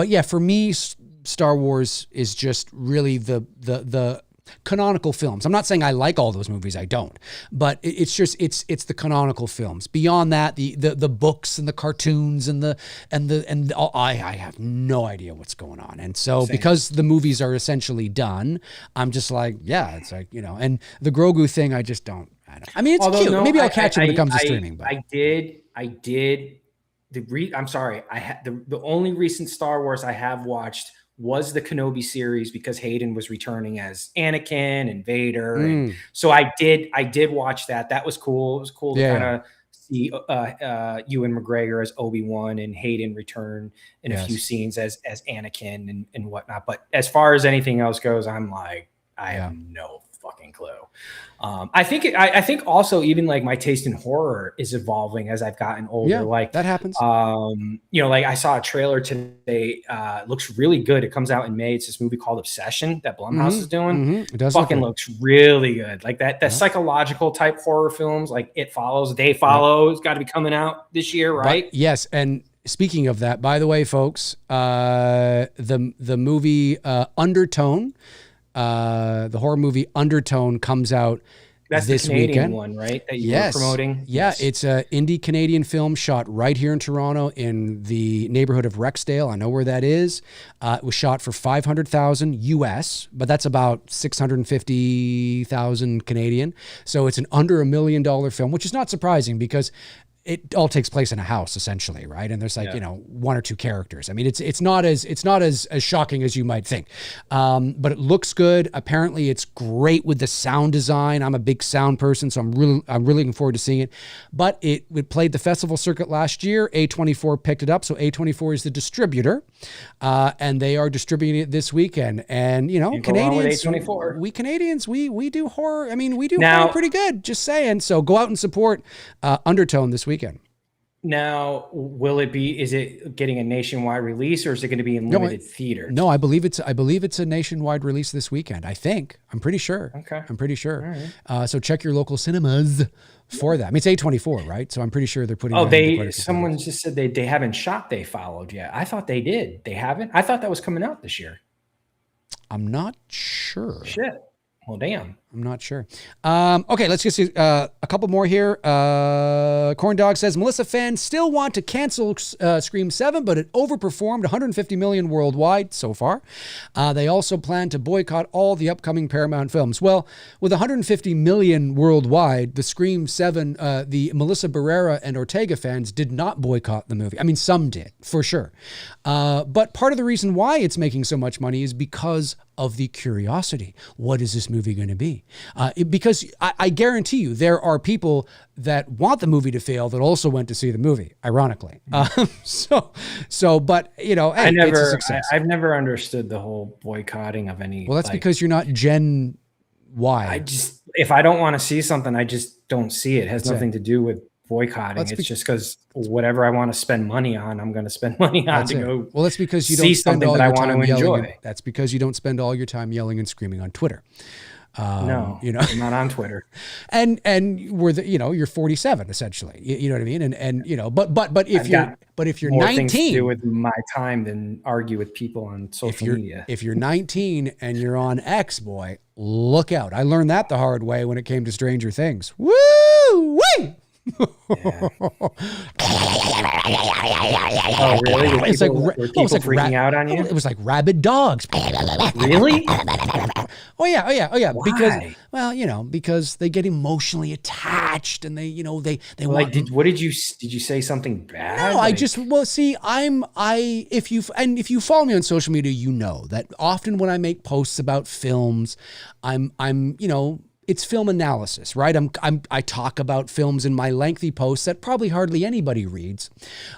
yeah, for me, Star Wars is just really the canonical films. I'm not saying I like all those movies. I don't, but it's just it's the canonical films. Beyond that, the books and the cartoons and I have no idea what's going on. And so because the movies are essentially done, I'm just like, it's like, and the Grogu thing, I just don't. I mean, it's cute. Maybe I'll catch it when it comes to streaming. But I did. I'm sorry. I had the only recent Star Wars I have watched was the Kenobi series, because Hayden was returning as Anakin and Vader. And so I did watch that. That was cool. It was cool to kind of see Ewan McGregor as Obi-Wan and Hayden return in a few scenes as Anakin and whatnot. But as far as anything else goes, I'm like, I have no fucking clue. I think also even like my taste in horror is evolving as I've gotten older. Yeah, like that happens. Like I saw a trailer today. Looks really good. It comes out in May. It's this movie called Obsession that Blumhouse is doing. It does fucking looks really good. Like that psychological type horror films, like It Follows, They Follow. It's got to be coming out this year, right? But, yes, and speaking of that, by the way, folks, the movie Undertone. The horror movie Undertone comes out this the Canadian weekend. One, right? That you were promoting. Yeah, it's an indie Canadian film shot right here in Toronto in the neighborhood of Rexdale. I know where that is. It was shot for $500,000 US, but that's about $650,000 Canadian. So it's an under $1 million film, which is not surprising because it all takes place in a house essentially, right? And there's like, 1 or 2 characters. I mean, it's not as shocking as you might think. But it looks good. Apparently it's great with the sound design. I'm a big sound person, so I'm really looking forward to seeing it. But it played the festival circuit last year. A24 picked it up. So A24 is the distributor. And they are distributing it this weekend. And Canadians, we Canadians, we do horror. I mean, we do horror pretty good, just saying. So go out and support Undertone this weekend. Now, is it getting a nationwide release, or is it going to be in limited theaters? No, I believe it's a nationwide release this weekend. I'm pretty sure. Okay. I'm pretty sure. All right. So check your local cinemas for that. I mean, it's A24, right? So I'm pretty sure they're putting. Someone just said they haven't shot They Followed yet. I thought they did. They haven't. I thought that was coming out this year. I'm not sure. Shit. Well, damn. I'm not sure. Okay, let's get a couple more here. Corn Dog says, Melissa fans still want to cancel Scream 7, but it overperformed 150 million worldwide so far. They also plan to boycott all the upcoming Paramount films. Well, with 150 million worldwide, the Scream 7, the Melissa Barrera and Ortega fans did not boycott the movie. I mean, some did, for sure. But part of the reason why it's making so much money is because of the curiosity. What is this movie going to be? Because I guarantee you there are people that want the movie to fail that also went to see the movie, ironically. But it's a success. I've never understood the whole boycotting of any. Well, that's because you're not Gen Y. If I don't want to see something, I just don't see it. It has nothing to do with boycotting. It's just because whatever I want to spend money on, I'm going to spend money on to go. Well, that's because you see don't spend something all that your I want time to yelling. enjoy. That's because you don't spend all your time yelling and screaming on Twitter. No, I'm not on Twitter. and you're 47 essentially. You know what I mean? But if you're more 19, things to do with my time than argue with people on social media. If you're 19 and you're on X, boy, look out. I learned that the hard way when it came to Stranger Things. Woo! Wee! Yeah. Oh, really? It's like Were people freaking out on you? it was like rabid dogs. Really? Oh yeah, oh yeah, oh yeah. Because Why? well, because they get emotionally attached and they Like, want. did you say something bad? No, I Like, just well see. If you follow me on social media, you know that often when I make posts about films, I'm it's film analysis, right? I talk about films in my lengthy posts that probably hardly anybody reads,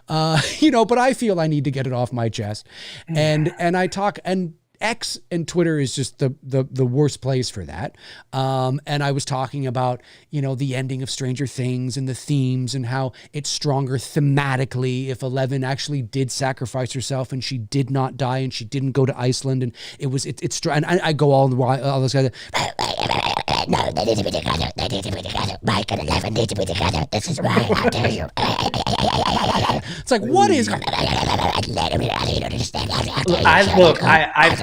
but I feel I need to get it off my chest, and I talk and. X and Twitter is just the worst place for that. And I was talking about, the ending of Stranger Things and the themes and how it's stronger thematically if Eleven actually did sacrifice herself and she did not die and she didn't go to Iceland and it's and I go all those guys. No, they need to be together. They need to be together. Mike and Eleven need to be together. This is right. How dare you? It's like, what is?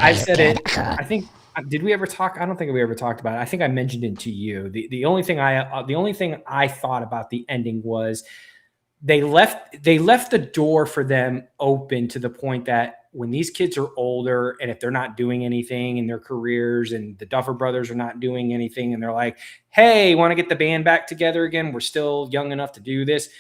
I've said it. I think. Did we ever talk? I don't think we ever talked about it. I think I mentioned it to you. The only thing I thought about the ending was they left the door for them open to the point that when these kids are older and if they're not doing anything in their careers and the Duffer Brothers are not doing anything and they're like, hey, want to get the band back together again? We're still young enough to do this.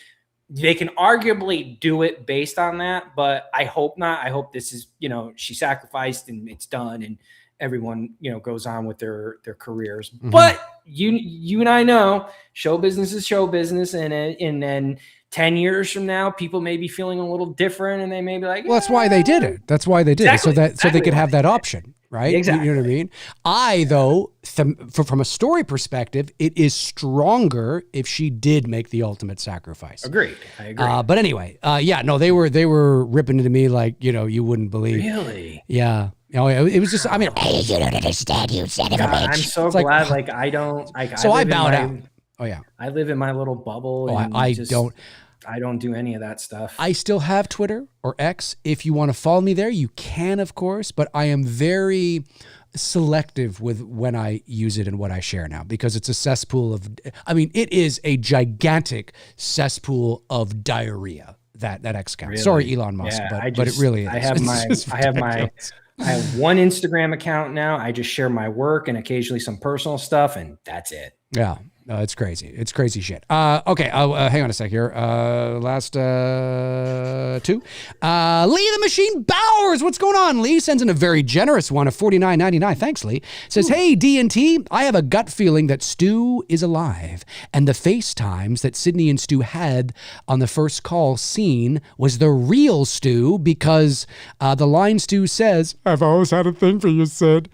They can arguably do it based on that, but I hope not. I hope this is, she sacrificed and it's done and everyone, goes on with their careers. Mm-hmm. But you and I know show business is show business. And then 10 years from now, people may be feeling a little different and they may be like, well, that's why they did it. That's why they did it. So they could have that option. Right? Exactly. You know what I mean? Though, from a story perspective, it is stronger if she did make the ultimate sacrifice. Agreed. I agree. But anyway, they were ripping into me like, you wouldn't believe. Really? Yeah. It was just, hey, you don't understand, you son of a bitch. I'm so glad, I don't. So I bowed out. Oh, yeah. I live in my little bubble. Oh, and I don't do any of that stuff. I still have Twitter or X. If you want to follow me there, you can, of course, but I am very selective with when I use it and what I share now because it's a cesspool it is a gigantic cesspool of diarrhea, that X account. Really? Sorry, Elon Musk, but it really is. I have one Instagram account now. I just share my work and occasionally some personal stuff, and that's it. Yeah. No, it's crazy. It's crazy shit. Okay, hang on a sec here. Last two. Lee the Machine Bowers. What's going on? Lee sends in a very generous one of $49.99. Thanks, Lee. Says, hey, D&T, I have a gut feeling that Stu is alive. And the FaceTimes that Sydney and Stu had on the first call scene was the real Stu because the line Stu says, I've always had a thing for you, Sid,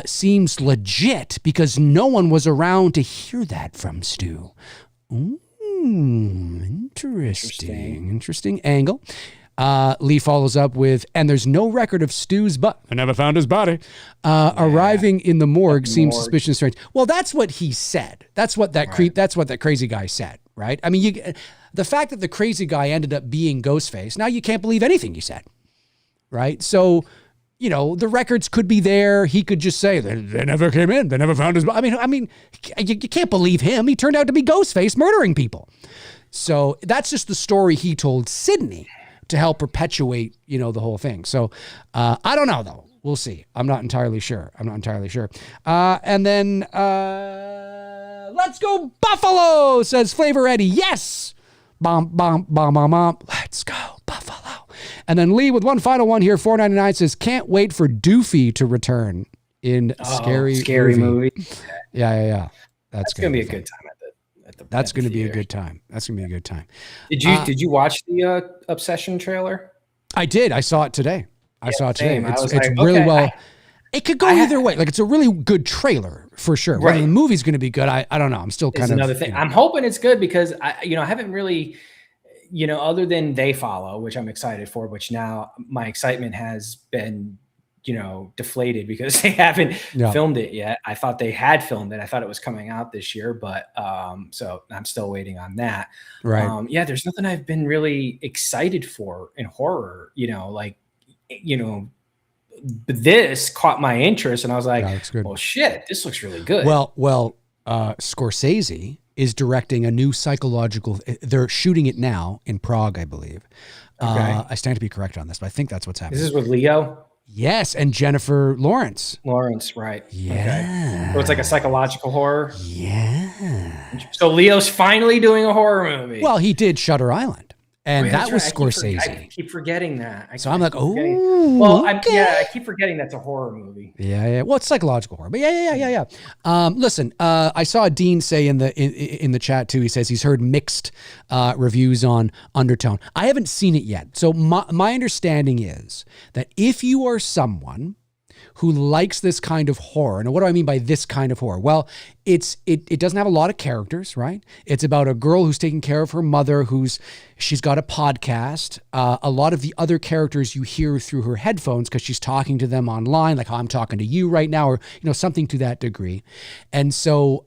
seems legit because no one was around to hear that from Stu. Interesting angle. Lee follows up with, and there's no record of Stu's but I never found his body. Arriving in the morgue seems suspiciously strange. Well, that's what he said. That's what that that's what that crazy guy said, right? I mean, the fact that the crazy guy ended up being Ghostface, now you can't believe anything he said, right? So, the records could be there. He could just say they never came in. They never found his body. I mean, you can't believe him. He turned out to be Ghostface murdering people. So that's just the story he told Sydney to help perpetuate, the whole thing. So I don't know though. We'll see. I'm not entirely sure. And then let's go Buffalo, says Flavor Eddie. Yes. Bomb. Let's go Buffalo. And then Lee with one final one here, $4.99 says, can't wait for Doofy to return in scary movie. Yeah. That's gonna be a good time at the That's gonna be a good time. Did you watch the Obsession trailer? I did. I saw it today. It's really well. It could go either way. Like, it's a really good trailer for sure. Whether the movie's going to be good, I don't know. I'm still kind of another thing. I'm hoping it's good because I haven't really, other than They Follow, which I'm excited for, which now my excitement has been, deflated because they haven't filmed it yet. I thought they had filmed it. I thought it was coming out this year, but so I'm still waiting on that. Right. There's nothing I've been really excited for in horror, but this caught my interest and I was like, well, shit, this looks really good. Well, Scorsese is directing a new psychological. They're shooting it now in Prague, I believe. Okay. I stand to be correct on this, but I think that's what's happening. This is with Leo? Yes, and Jennifer Lawrence. Lawrence, right. Yeah. Okay. So it's like a psychological horror? Yeah. So Leo's finally doing a horror movie. Well, he did Shutter Island. And that's that was right. Scorsese. I keep forgetting that. So I'm like, oh, well, okay. I keep forgetting that's a horror movie. Yeah. Well, it's psychological horror, but yeah. Listen, I saw Dean say in the chat too. He says he's heard mixed reviews on Undertone. I haven't seen it yet. So my understanding is that if you are someone who likes this kind of horror. And what do I mean by this kind of horror? Well, it doesn't have a lot of characters, right? It's about a girl who's taking care of her mother, she's got a podcast. A lot of the other characters you hear through her headphones because she's talking to them online, like how I'm talking to you right now, or something to that degree. And so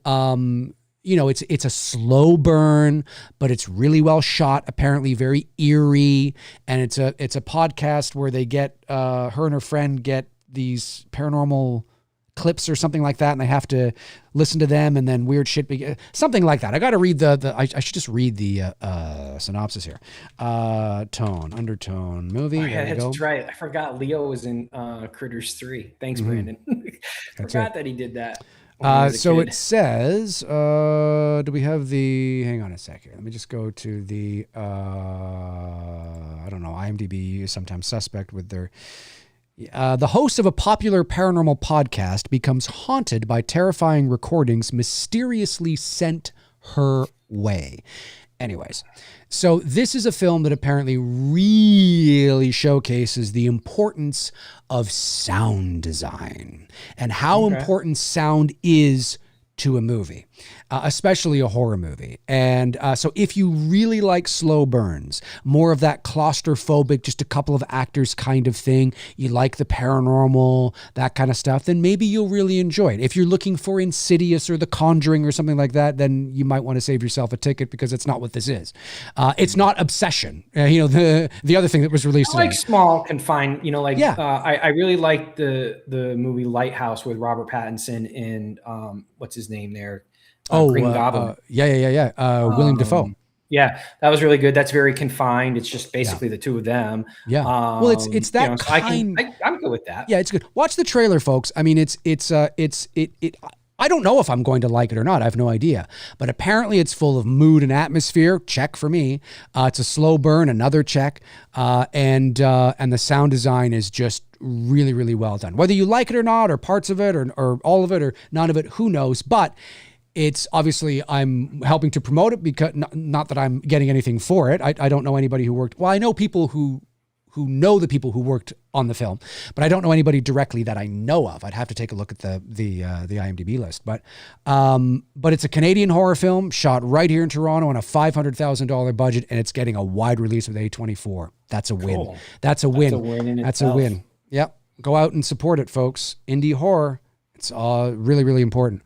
it's a slow burn, but it's really well shot, apparently very eerie. And it's a podcast where they get her and her friend get these paranormal clips or something like that, and they have to listen to them, and then weird shit something like that. I got to read I should just read the synopsis here. Undertone movie. Oh, yeah, that's right. I forgot Leo was in Critters 3. Thanks, Brandon. Forgot that he did that. So it says, do we have hang on a second. Let me just go to the, I don't know, IMDb is sometimes suspect with their, the host of a popular paranormal podcast becomes haunted by terrifying recordings mysteriously sent her way. Anyways, so this is a film that apparently really showcases the importance of sound design and how important sound is to a movie, especially a horror movie. And so if you really like slow burns, more of that claustrophobic, just a couple of actors kind of thing, you like the paranormal, that kind of stuff, then maybe you'll really enjoy it. If you're looking for Insidious or The Conjuring or something like that, then you might want to save yourself a ticket because it's not what this is. It's not Obsession, the other thing that was released today. Like small, confined, I really liked the movie Lighthouse with Robert Pattinson and what's his name there? Green Goblin. William Dafoe. Yeah, that was really good. That's very confined. It's just basically the two of them. Yeah. Well, it's that kind. I'm good with that. Yeah, it's good. Watch the trailer, folks. I mean, I don't know if I'm going to like it or not. I have no idea. But apparently it's full of mood and atmosphere. Check for me. It's a slow burn. Another check. And the sound design is just really, really well done. Whether you like it or not, or parts of it, or all of it, or none of it, who knows? But it's obviously I'm helping to promote it because not that I'm getting anything for it. I don't know anybody who worked. Well, I know people who know the people who worked on the film, but I don't know anybody directly that I know of. I'd have to take a look at the IMDb list. But it's a Canadian horror film shot right here in Toronto on a $500,000 budget, and it's getting a wide release with A24. That's a win. Cool. That's a win. That's a win in That's itself. a win. Yep. Go out and support it, folks. Indie horror. It's really, really important.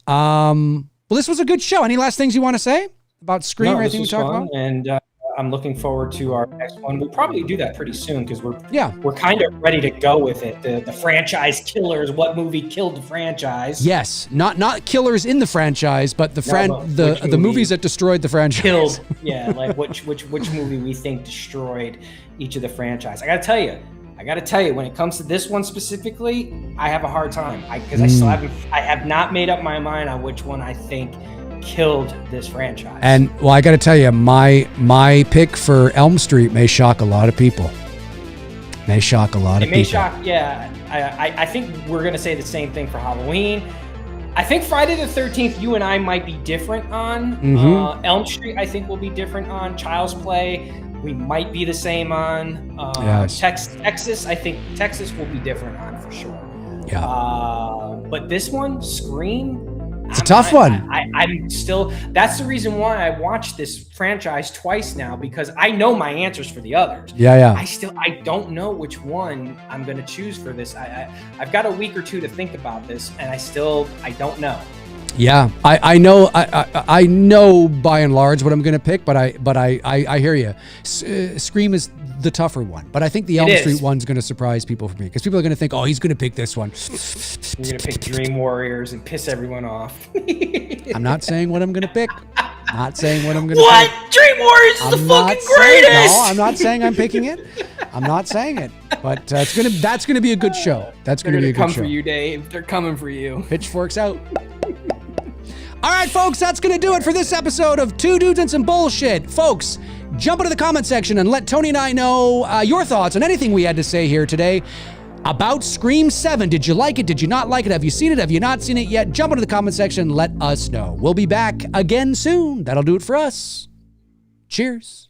Well, this was a good show. Any last things you want to say about Scream or anything we talked about? And I'm looking forward to our next one. We'll probably do that pretty soon because we're kind of ready to go with it. The franchise killers. What movie killed the franchise? Yes, not killers in the franchise, but the movies that destroyed the franchise. Killed, yeah. Like which movie we think destroyed each of the franchise? I got to tell you, when it comes to this one specifically, I have a hard time because I have not made up my mind on which one I think killed this franchise. And well, I got to tell you, my pick for Elm Street may shock a lot of people. I think we're gonna say the same thing for Halloween. I think Friday the 13th, you and I might be different on. Elm Street, I think will be different on. Child's Play, we might be the same on. Texas, I think Texas will be different on for sure. Yeah. But this one, Scream, it's a tough one. I'm still. That's the reason why I watched this franchise twice now, because I know my answers for the others. Yeah. I don't know which one I'm going to choose for this. I've got a week or two to think about this, and I don't know. Yeah, I know. I know by and large what I'm going to pick, but I hear you. Scream is the tougher one. But I think the Elm Street one's going to surprise people for me because people are going to think, oh, he's going to pick this one. You're going to pick Dream Warriors and piss everyone off. I'm not saying what I'm going to pick. Not saying what I'm going to pick. What? Dream Warriors is the fucking greatest. No, I'm not saying I'm picking it. I'm not saying it. But that's going to be a good show. That's going to be a good show. They're coming for you, Dave. They're coming for you. Pitchforks out. All right, folks, that's going to do it for this episode of Two Dudes and Some Bullshit. Folks, jump into the comment section and let Tony and I know your thoughts on anything we had to say here today about Scream 7. Did you like it? Did you not like it? Have you seen it? Have you not seen it yet? Jump into the comment section and let us know. We'll be back again soon. That'll do it for us. Cheers.